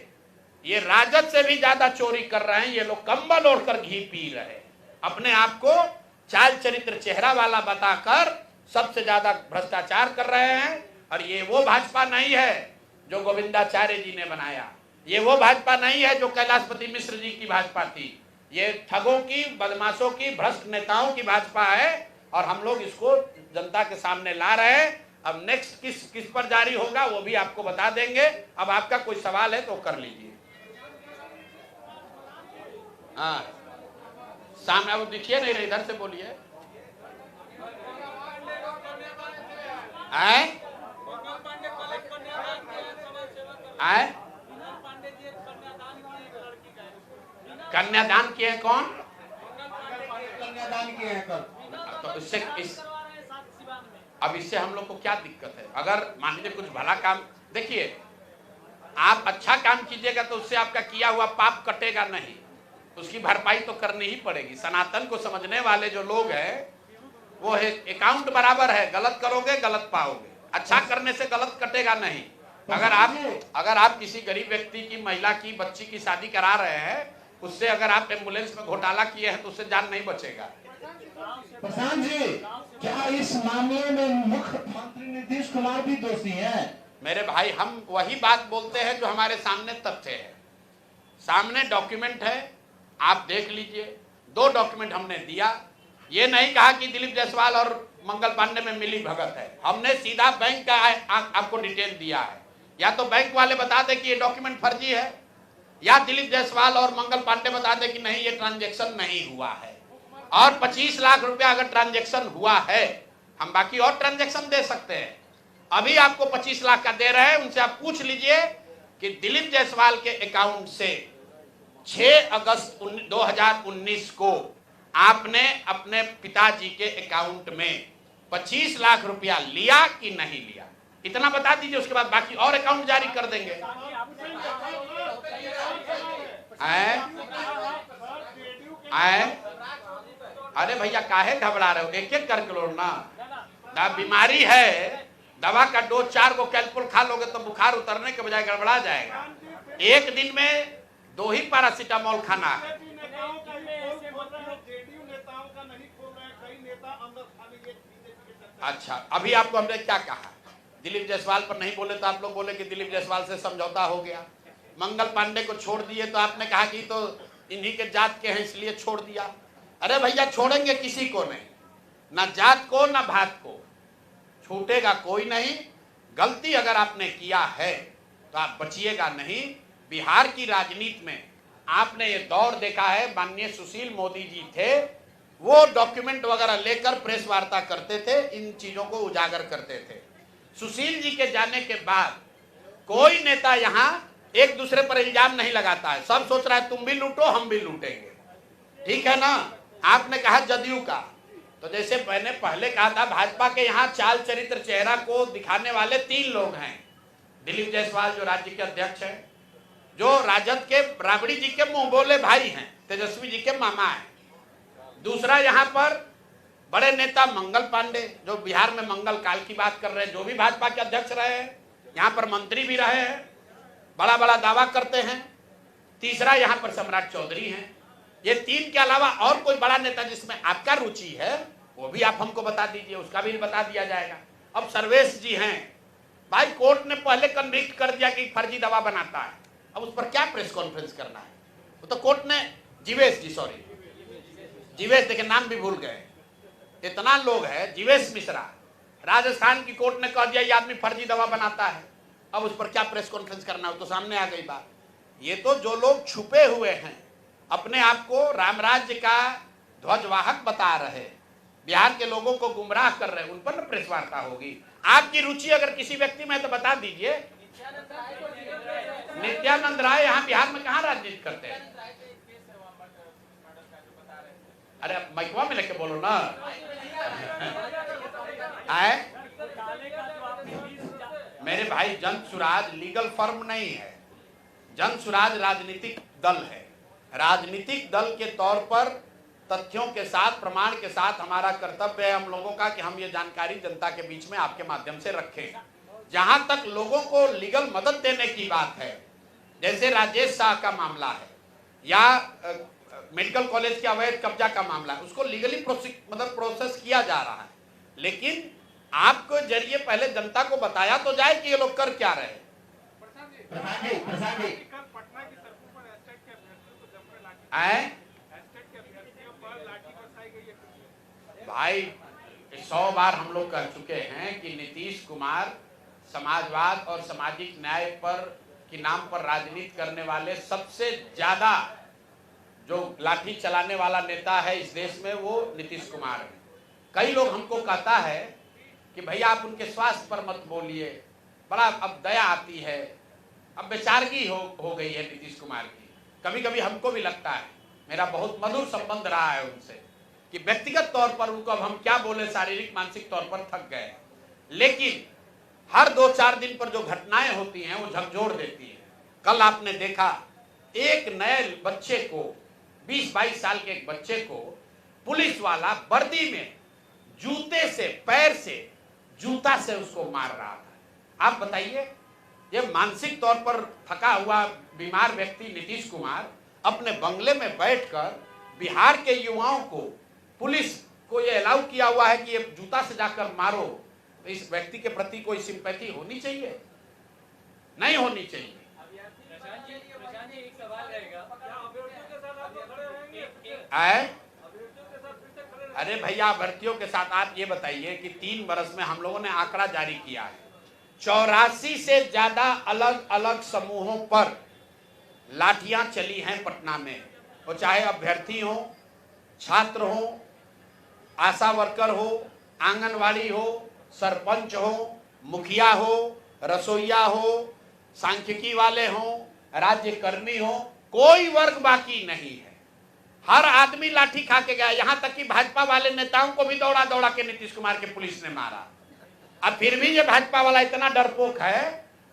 [SPEAKER 3] ये राजद से भी ज्यादा चोरी कर रहे हैं। ये लोग कंबल ओढ़कर घी पी रहे हैं, अपने आप को चाल चरित्र चेहरा वाला बताकर सबसे ज्यादा भ्रष्टाचार कर रहे हैं। और ये वो भाजपा नहीं है जो गोविंदाचार्य जी ने बनाया, ये वो भाजपा नहीं है जो कैलाशपति मिश्र जी की भाजपा थी। ये ठगों की, बदमाशों की, भ्रष्ट नेताओं की भाजपा है, और हम लोग इसको जनता के सामने ला रहे हैं। अब नेक्स्ट किस पर जारी होगा वो भी आपको बता देंगे। अब आपका कोई सवाल है तो कर लीजिए। हाँ सामने अब दिखिए नहीं, इधर से बोलिए। आए आए कन्यादान किए हैं, कौन
[SPEAKER 2] कन्यादान किए हैं कल।
[SPEAKER 3] तो अब इससे हम लोग को क्या दिक्कत है। अगर मान लीजिए कुछ भला काम, देखिए आप अच्छा काम कीजिएगा तो उससे आपका किया हुआ पाप कटेगा नहीं, उसकी भरपाई तो करनी ही पड़ेगी। सनातन को समझने वाले जो लोग हैं वो है अकाउंट बराबर है, गलत करोगे गलत पाओगे, अच्छा करने से गलत कटेगा नहीं। अगर आप किसी गरीब व्यक्ति की, महिला की, बच्ची की शादी करा रहे हैं, उससे अगर आप एम्बुलेंस में घोटाला किए हैं तो उससे जान नहीं बचेगा।
[SPEAKER 4] प्रशांत जी, क्या इस मामले में मुख्यमंत्री नीतीश कुमार भी दोषी हैं?
[SPEAKER 3] मेरे भाई हम वही बात बोलते हैं जो हमारे सामने तथ्य है, सामने डॉक्यूमेंट है, आप देख लीजिए। 2 डॉक्यूमेंट हमने दिया, ये नहीं कहा कि दिलीप जायसवाल और मंगल पांडे में मिली भगत है। हमने सीधा बैंक का आपको डिटेल दिया है। या तो बैंक वाले बता दे कि ये डॉक्यूमेंट फर्जी है, या दिलीप जायसवाल और मंगल पांडे बता दे कि नहीं ये ट्रांजैक्शन नहीं हुआ है। और 25 लाख रुपया अगर ट्रांजैक्शन हुआ है, हम बाकी और ट्रांजैक्शन दे सकते हैं। अभी आपको 25 लाख का दे रहे हैं, उनसे आप पूछ लीजिए कि दिलीप जायसवाल के अकाउंट से 6 अगस्त 2019 को आपने अपने पिताजी के अकाउंट में 25 लाख रुपया लिया कि नहीं लिया, इतना बता दीजिए। उसके बाद बाकी और अकाउंट जारी कर देंगे। अरे भैया काहे घबरा रहे हो, एक एक करके लो ना। बीमारी है, दवा का डोज 4 को कैलकुल खा लोगे तो बुखार उतरने के बजाय गड़बड़ा जाएगा। एक दिन में 2 ही पैरासीटामोल खाना है। अच्छा, अभी आपको हमने क्या कहा, दिलीप जायसवाल पर नहीं बोले तो आप लोग बोले कि दिलीप जायसवाल से समझौता हो गया। मंगल पांडे को छोड़ दिए तो आपने कहा कि तो इन्हीं के जात के हैं इसलिए छोड़ दिया। अरे भैया छोड़ेंगे किसी को नहीं, ना जात को ना भात को, छूटेगा कोई नहीं। गलती अगर आपने किया है तो आप बचिएगा नहीं। बिहार की राजनीति में आपने ये दौर देखा है, माननीय सुशील मोदी जी थे, वो डॉक्यूमेंट वगैरह लेकर प्रेस वार्ता करते थे, इन चीजों को उजागर करते थे। सुशील जी के जाने के बाद कोई नेता यहाँ एक दूसरे पर इल्जाम नहीं लगाता है। सब सोच रहा है तुम भी लूटो हम भी लूटेंगे, ठीक है ना। आपने कहा जदयू का, तो जैसे मैंने पहले कहा था, भाजपा के यहाँ चाल चरित्र चेहरा को दिखाने वाले 3 लोग हैं। दिलीप जायसवाल जो राज्य के अध्यक्ष हैं, जो राजद के राबड़ी जी के मुंह बोले भाई हैं, तेजस्वी जी के मामा हैं। दूसरा यहाँ पर बड़े नेता मंगल पांडे, जो बिहार में मंगल काल की बात कर रहे हैं, जो भी भाजपा के अध्यक्ष रहे हैं, यहाँ पर मंत्री भी रहे हैं, बड़ा बड़ा दावा करते हैं। तीसरा यहाँ पर सम्राट चौधरी हैं। ये 3 के अलावा और कोई बड़ा नेता जिसमें आपका रुचि है वो भी आप हमको बता दीजिए, उसका भी बता दिया जाएगा। अब सर्वेश जी हैं, भाई कोर्ट ने पहले कन्विक्ट कर दिया कि फर्जी दवा बनाता है, अब उस पर क्या प्रेस कॉन्फ्रेंस करना है। वो तो कोर्ट ने जीवेश जी, सॉरी जीवेश, देखिए नाम भी भूल गए, इतना लोग है, जीवेश मिश्रा, राजस्थान की कोर्ट ने कह दिया ये आदमी फर्जी दवा बनाता है, अब उस पर क्या प्रेस कॉन्फ्रेंस करना है, तो सामने आ गई बात। ये तो जो लोग छुपे हुए हैं, अपने आप को राम राज्य का ध्वजवाहक बता रहे, बिहार के लोगों को गुमराह कर रहे, उन पर न प्रेस वार्ता होगी। आपकी रुचि अगर किसी व्यक्ति में तो बता दीजिए। नित्यानंद राय यहाँ बिहार में कहाँ राजनीति करते हैं? अरे माइकवा में लेके बोलो ना। आए मेरे भाई, जन सुराज लीगल फर्म नहीं है, जन सुराज राजनीतिक दल है। राजनीतिक दल के तौर पर तथ्यों के साथ, प्रमाण के साथ हमारा कर्तव्य है हम लोगों का कि हम ये जानकारी जनता के बीच में आपके माध्यम से रखें। जहां तक लोगों को लीगल मदद देने की बात है, जैसे राजेश शाह का मामला है या मेडिकल कॉलेज के अवैध कब्जा का मामला है, उसको लीगली प्रोसेस किया जा रहा है, लेकिन आपको जरिए पहले जनता को बताया तो जाए कि ये लोग कर क्या रहे। भाई 100 बार हम लोग कह चुके हैं कि नीतीश कुमार समाजवाद और सामाजिक न्याय पर के नाम पर राजनीति करने वाले सबसे ज्यादा जो लाठी चलाने वाला नेता है इस देश में, वो नीतीश कुमार है। कई लोग हमको कहता है कि भैया आप उनके स्वास्थ्य पर मत बोलिए, बड़ा अब दया आती है, अब बेचारगी हो गई है नीतीश कुमार की। कभी कभी हमको भी लगता है, मेरा बहुत मधुर संबंध रहा है उनसे, कि व्यक्तिगत तौर पर उनको अब हम क्या बोले, शारीरिक मानसिक तौर पर थक गए। लेकिन हर 2-4 दिन पर जो घटनाएं होती हैं वो झकझोर देती हैं। कल आपने देखा एक नए बच्चे को, 20-22 साल के एक बच्चे को पुलिस वाला वर्दी में जूते से, पैर से, जूता से उसको मार रहा था। आप बताइए, ये मानसिक तौर पर थका हुआ बीमार व्यक्ति नीतीश कुमार अपने बंगले में बैठकर बिहार के युवाओं को, पुलिस को ये अलाउ किया हुआ है कि ये जूता से जाकर मारो, तो इस व्यक्ति के प्रति कोई सिंपैथी होनी चाहिए? नहीं होनी चाहिए। अरे भैया, अभ्यर्थियों के साथ आप ये बताइए कि 3 वर्ष में हम लोगों ने आंकड़ा जारी किया है, 84 से ज्यादा अलग अलग समूहों पर लाठियां चली हैं पटना में, वो चाहे अभ्यर्थी हो, छात्र हो, आशा वर्कर हो, आंगनवाड़ी हो, सरपंच हो, मुखिया हो, रसोईया हो, सांख्यिकी वाले हो, राज्य कर्मी हो, कोई वर्ग बाकी नहीं है। हर आदमी लाठी खा के गया। यहां तक कि भाजपा वाले नेताओं को भी दौड़ा दौड़ा के नीतीश कुमार के पुलिस ने मारा। अब फिर भी ये भाजपा वाला इतना डरपोक है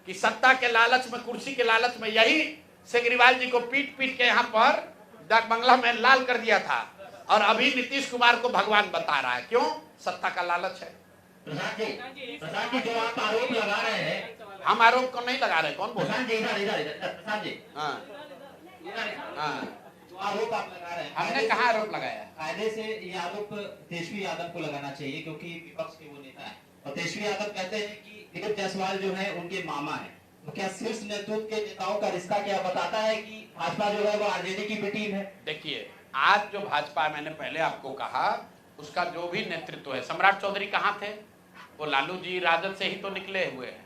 [SPEAKER 3] कि सत्ता के लालच में, कुर्सी के लालच में, यही सेगरीवाल जी को पीट पीट के यहाँ पर डाक बंगला में लाल कर दिया था और अभी नीतीश कुमार को भगवान बता रहा है। क्यों? सत्ता का लालच है।
[SPEAKER 4] प्रसाद जी जो आप आरोप लगा रहे हैं,
[SPEAKER 3] हम आरोप को नहीं लगा रहे। कौन बोल रहा है?
[SPEAKER 4] प्रसाद जी
[SPEAKER 3] हाँ हाँ,
[SPEAKER 4] जो आरोप आप लगा रहे हैं,
[SPEAKER 3] हमने कहाँ आरोप लगाया?
[SPEAKER 4] कायदे से ये आरोप तेजस्वी यादव को लगाना चाहिए क्योंकि विपक्ष के वो नेता है और तेजस्वी यादव कहते हैं कि दिलीप जायसवाल जो है उनके मामा है। तो क्या शीर्ष नेतृत्व के नेताओं का रिश्ता क्या बताता है कि भाजपा जो है वो आरजेडी की भी टीम है?
[SPEAKER 3] देखिए, आज जो भाजपा, मैंने पहले आपको कहा, उसका जो भी नेतृत्व है, सम्राट चौधरी कहाँ थे? वो लालू जी राजद से ही तो निकले हुए हैं।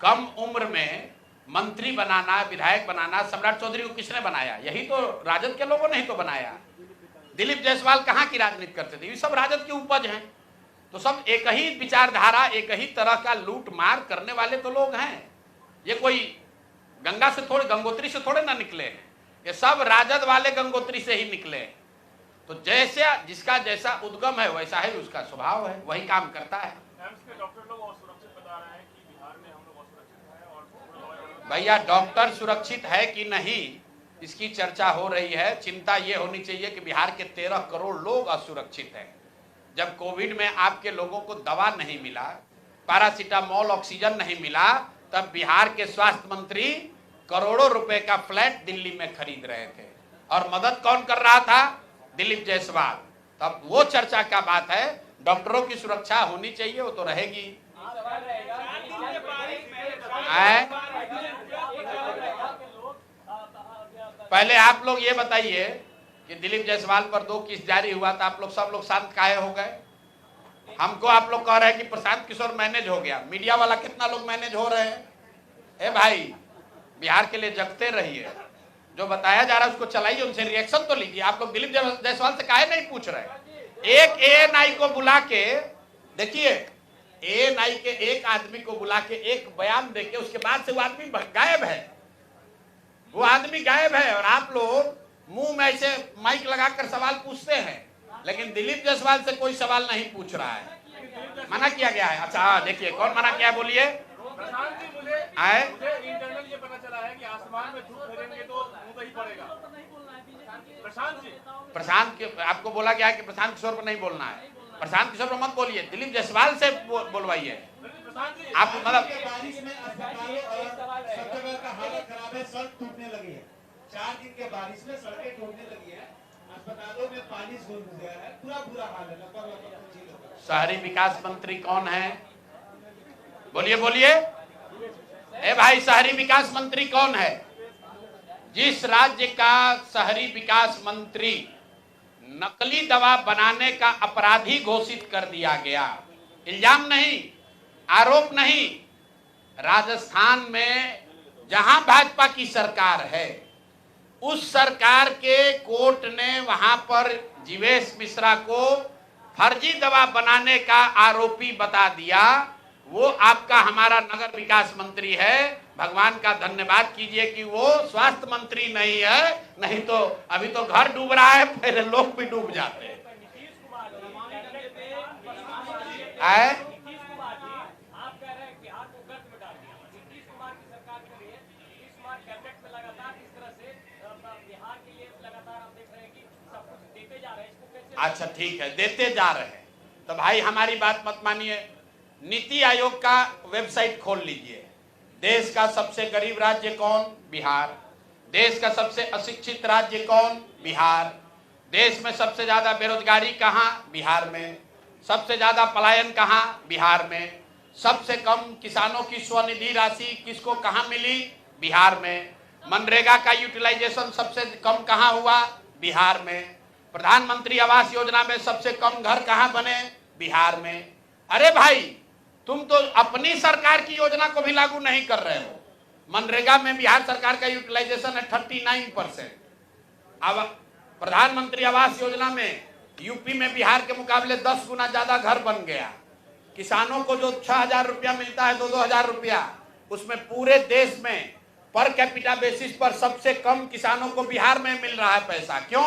[SPEAKER 3] कम उम्र में मंत्री बनाना, विधायक बनाना, सम्राट चौधरी को किसने बनाया? यही तो राजद के लोगों ने ही तो बनाया। दिलीप जायसवाल कहाँ की राजनीति करते थे? ये सब राजद की उपज हैं। तो सब एक ही विचारधारा, एक ही तरह का लूट मार करने वाले तो लोग हैं। ये कोई गंगा से थोड़े, गंगोत्री से थोड़े ना निकले हैं। ये सब राजद वाले गंगोत्री से ही निकले हैं। तो जैसे जिसका जैसा उद्गम है वैसा ही उसका स्वभाव है, वही काम करता है।
[SPEAKER 5] डॉक्टर लोग असुरक्षित बता रहे हैं कि बिहार में हम लोग असुरक्षित हैं और
[SPEAKER 3] भैया, डॉक्टर सुरक्षित है कि नहीं इसकी चर्चा हो रही है। चिंता ये होनी चाहिए कि बिहार के 13 करोड़ लोग असुरक्षित हैं। जब कोविड में आपके लोगों को दवा नहीं मिला, पैरासीटामोल, ऑक्सीजन नहीं मिला, तब बिहार के स्वास्थ्य मंत्री करोड़ों रुपए का फ्लैट दिल्ली में खरीद रहे थे और मदद कौन कर रहा था? दिलीप जायसवाल। तब वो चर्चा का बात है। डॉक्टरों की सुरक्षा होनी चाहिए, वो तो रहेगी। पहले आप लोग ये बताइए कि दिलीप जायसवाल पर 2 केस जारी हुआ था, आप लोग सब लोग शांत काहे हो गए? हमको आप लोग कह रहे हैं कि प्रशांत किशोर मैनेज हो गया। मीडिया वाला कितना लोग मैनेज हो रहे हैं? ए भाई, बिहार के लिए जगते रहिए। जो बताया जा रहा है उसको चलाइए, उनसे रिएक्शन तो लीजिए। आप लोग दिलीप जायसवाल से काहे नहीं पूछ रहे? एक एएनआई को बुला के देखिए, एएनआई के एक आदमी को बुला के एक बयान देके उसके बाद से वो आदमी गायब है। वो आदमी गायब है और आप लोग मुंह में ऐसे माइक लगाकर सवाल पूछते हैं, लेकिन दिलीप जायसवाल से कोई सवाल नहीं पूछ रहा है। मना किया गया है। अच्छा देखिए, कौन मना किया है? बोलिए।
[SPEAKER 5] प्रशांत जी, मुझे इंटरनल ये पता चला है कि आसमान में धूप फेरेंगे तो मुंह ही पड़ेगा। प्रशांत जी,
[SPEAKER 3] प्रशांत आपको बोला गया है कि प्रशांत किशोर पर नहीं बोलना है। प्रशांत किशोर पर मत बोलिए, दिलीप जायसवाल से बोलवाइए। आप मतलब
[SPEAKER 1] बारिश में अस्पतालों और सब जगह का हालत खराब है, सड़क टूटने लगी है। 4 दिन के बारिश में सड़कें टूटने लगी है, अस्पतालों में पानी घुस गया है, पूरा बुरा हाल है। लगभग
[SPEAKER 3] शहरी विकास मंत्री कौन है? बोलिए बोलिए। ए भाई, शहरी विकास मंत्री कौन है? जिस राज्य का शहरी विकास मंत्री नकली दवा बनाने का अपराधी घोषित कर दिया गया, इल्जाम नहीं, आरोप नहीं, राजस्थान में जहां भाजपा की सरकार है, उस सरकार के कोर्ट ने वहां पर जीवेश मिश्रा को फर्जी दवा बनाने का आरोपी बता दिया। वो आपका हमारा नगर विकास मंत्री है। भगवान का धन्यवाद कीजिए कि वो स्वास्थ्य मंत्री नहीं है, नहीं तो अभी तो घर डूब रहा है, फिर लोग भी डूब जाते हैं। अच्छा ठीक है, देते जा रहे हैं तो भाई हमारी बात मत मानिए। नीति आयोग का वेबसाइट खोल लीजिए। देश का सबसे गरीब राज्य कौन? बिहार। देश का सबसे अशिक्षित राज्य कौन? बिहार। देश में सबसे ज्यादा बेरोजगारी कहाँ? बिहार में। सबसे ज्यादा पलायन कहाँ? बिहार में। सबसे कम किसानों की स्वनिधि राशि किसको कहाँ मिली? बिहार में। मनरेगा का यूटिलाइजेशन सबसे कम कहाँ हुआ? बिहार में। प्रधानमंत्री आवास योजना में सबसे कम घर कहाँ बने? बिहार में। अरे भाई, तुम तो अपनी सरकार की योजना को भी लागू नहीं कर रहे हो। मनरेगा में बिहार सरकार का यूटिलाइजेशन है 39%। अब प्रधानमंत्री आवास योजना में यूपी में बिहार के मुकाबले 10 गुना ज्यादा घर बन गया। किसानों को जो 6,000 रुपया मिलता है, 2,000 रुपया, उसमें पूरे देश में पर कैपिटा बेसिस पर सबसे कम किसानों को बिहार में मिल रहा है पैसा। क्यों?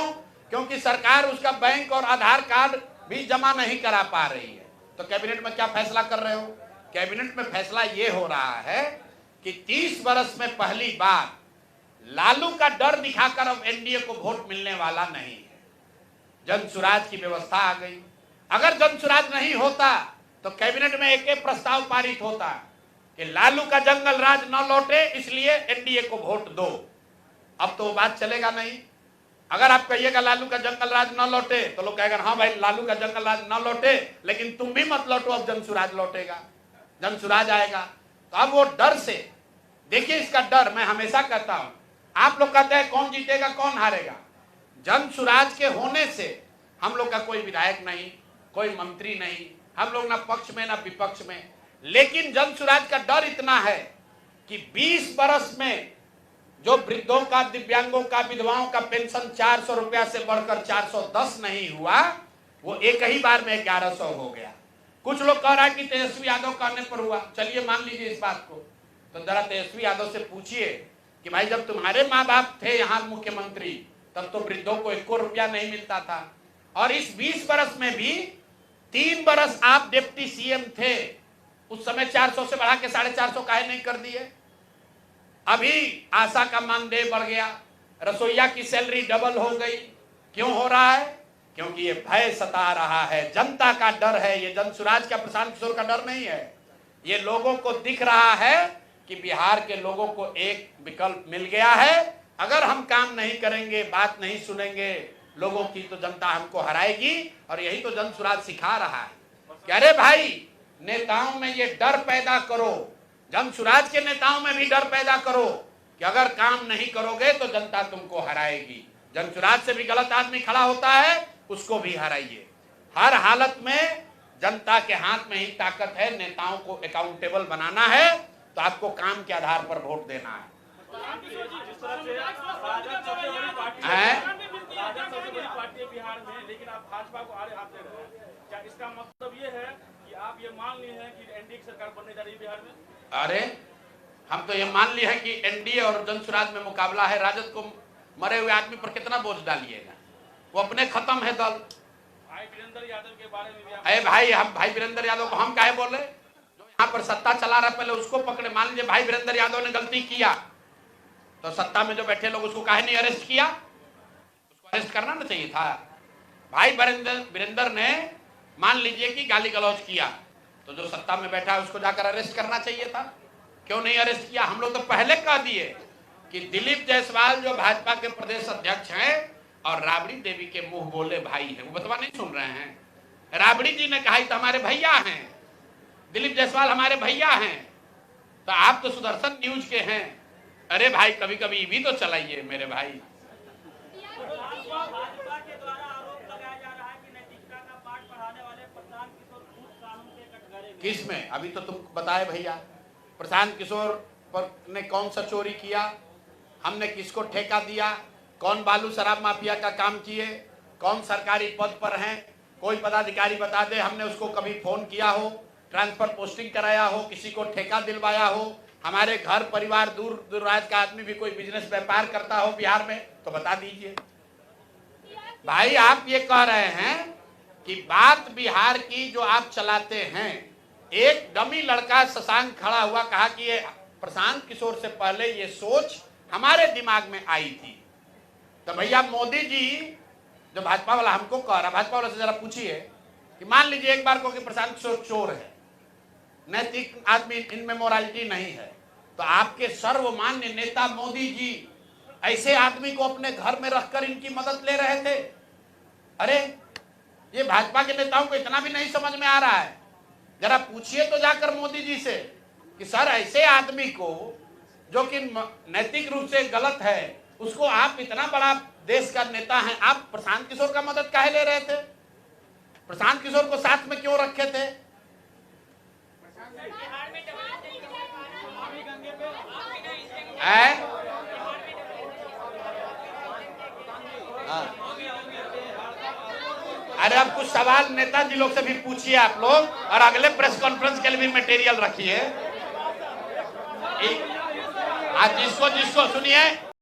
[SPEAKER 3] क्योंकि सरकार उसका बैंक और आधार कार्ड भी जमा नहीं करा पा रही है। तो कैबिनेट में क्या फैसला कर रहे हो? कैबिनेट में फैसला ये हो रहा है कि 30 वर्ष में पहली बार लालू का डर दिखाकर अब एनडीए को वोट मिलने वाला नहीं है। जन सुराज की व्यवस्था आ गई। अगर जन सुराज नहीं होता तो कैबिनेट में एक प्रस्ताव पारित होता कि लालू का जंगल राज न लौटे, इसलिए एनडीए को वोट दो। अब तो वो बात चलेगा नहीं। अगर आप कहिएगा लालू का जंगल राज न लौटे तो लोग कहेगा हाँ भाई लालू का जंगल राज न लौटे, लेकिन तुम भी मत लौटो, अब जन सुराज लौटेगा, जन सुराज आएगा। तो अब वो डर से, देखिए इसका डर, मैं हमेशा कहता हूं, आप लोग कहते हैं कौन जीतेगा कौन हारेगा। जन सुराज के होने से हम लोग का कोई विधायक नहीं, कोई मंत्री नहीं, हम लोग ना पक्ष में ना विपक्ष में, लेकिन जन सुराज का डर इतना है कि 20 बरस में जो वृद्धों का, दिव्यांगों का, विधवाओं का पेंशन 400 रुपया से बढ़कर 410 नहीं हुआ, वो एक ही बार में 1100 हो गया। कुछ लोग कह रहा है कि तेजस्वी यादव कहने पर हुआ। चलिए मान लीजिए इस बात को, तो जरा तेजस्वी यादव से पूछिए कि भाई जब तुम्हारे माँ बाप थे यहाँ मुख्यमंत्री तब तो वृद्धों को 1 रुपया नहीं मिलता था, और इस 20 बरस में भी 3 बरस आप डिप्टी सीएम थे, उस समय 400 से बढ़ा के 450 काहे नहीं कर दिए। अभी आशा का मानदेय बढ़ गया, रसोईया की सैलरी डबल हो गई। क्यों हो रहा है? क्योंकि ये भय सता रहा है, जनता का डर है। ये जन सुराज का, प्रशांत किशोर का डर नहीं है। ये लोगों को दिख रहा है कि बिहार के लोगों को एक विकल्प मिल गया है। अगर हम काम नहीं करेंगे, बात नहीं सुनेंगे लोगों की, तो जनता हमको हराएगी। और यही तो जन सुराज सिखा रहा है कि अरे भाई नेताओं में ये डर पैदा करो, जन सुराज के नेताओं में भी डर पैदा करो कि अगर काम नहीं करोगे तो जनता तुमको हराएगी। जन सुराज से भी गलत आदमी खड़ा होता है, उसको भी हराइए। हर हालत में जनता के हाथ में ही ताकत है। नेताओं को अकाउंटेबल बनाना है तो आपको काम के आधार पर वोट देना है।
[SPEAKER 5] जिस तरह से राजद सबसे बड़ी पार्टी है बिहार में, लेकिन आप भाजपा को आड़े हाथ दे रहे हैं, क्या इसका मतलब ये है कि आप ये मान लिए हैं कि एनडीए की सरकार बनने जा रही है बिहार में? अरे
[SPEAKER 3] हम तो ये मान लिए हैं कि एनडीए और जन सुराज में मुकाबला है। राजद को मरे हुए आदमी पर कितना बोझ डालिएगा, वो अपने खत्म है दल।
[SPEAKER 5] भाई वीरेंद्र यादव के बारे में भी
[SPEAKER 3] अरे भाई, हम भाई वीरेंद्र यादव को हम काहे बोले? जो यहाँ पर सत्ता चला रहा पहले उसको पकड़े। मान लीजिए भाई वीरेंद्र यादव ने गलती किया तो सत्ता में जो बैठे लोग उसको काहे नहीं अरेस्ट किया? उसको अरेस्ट करना ना चाहिए था। भाई वीरेंद्र ने मान लीजिए कि गाली गलौज किया तो जो सत्ता में बैठा है उसको जाकर अरेस्ट करना चाहिए था। क्यों नहीं अरेस्ट किया? हम लोग तो पहले कह दिए कि दिलीप जायसवाल जो भाजपा के प्रदेश अध्यक्ष हैं और राबड़ी देवी के मुंह बोले भाई हैं, वो बतवा नहीं सुन रहे हैं। राबड़ी जी ने कहा तो हमारे भैया हैं, दिलीप जायसवाल हमारे भैया हैं, तो आप तो सुदर्शन न्यूज के हैं। अरे भाई कभी कभी भी तो चलाइए मेरे भाई।
[SPEAKER 6] भाजपा के द्वारा आरोप लगाया जा रहा है कि नैतिकता का पाठ पढ़ाने वाले प्रशांत किशोर खूब कानून के कटघरे में।
[SPEAKER 3] किस में? अभी तो तुम बताए भैया, प्रशांत किशोर पर ने कौन सा चोरी किया, हमने किसको ठेका दिया, कौन बालू शराब माफिया का काम किए, कौन सरकारी पद पर हैं, कोई पदाधिकारी बता दे हमने उसको कभी फोन किया हो, ट्रांसफर पोस्टिंग कराया हो, किसी को ठेका दिलवाया हो। हमारे घर परिवार दूर दूराज का आदमी भी कोई बिजनेस व्यापार करता हो बिहार में तो बता दीजिए। भाई आप ये कह रहे हैं कि बात बिहार की जो आप चलाते हैं, एक डमी लड़का शशांक खड़ा हुआ कहा कि ये प्रशांत किशोर से पहले ये सोच हमारे दिमाग में आई थी। तो भैया मोदी जी जो भाजपा वाला हमको कह रहा, भाजपा वाला से जरा पूछिए कि मान लीजिए एक बार को कि प्रशांत किशोर चोर है, नैतिक आदमी, इनमें मोरालिटी नहीं है, तो आपके सर्वमान्य नेता मोदी जी ऐसे आदमी को अपने घर में रखकर इनकी मदद ले रहे थे। अरे ये भाजपा के नेताओं को इतना भी नहीं समझ में आ रहा है। जरा पूछिए तो जाकर मोदी जी से कि सर ऐसे आदमी को जो कि नैतिक रूप से गलत है, उसको आप इतना बड़ा देश का नेता हैं, आप प्रशांत किशोर का मदद काहे ले रहे थे? प्रशांत किशोर को साथ में क्यों रखे थे? सवाल नेताजी लोग से भी पूछिए आप लोग, और अगले प्रेस कॉन्फ्रेंस के लिए भी मटेरियल रखिए। आज जिसको सुनिए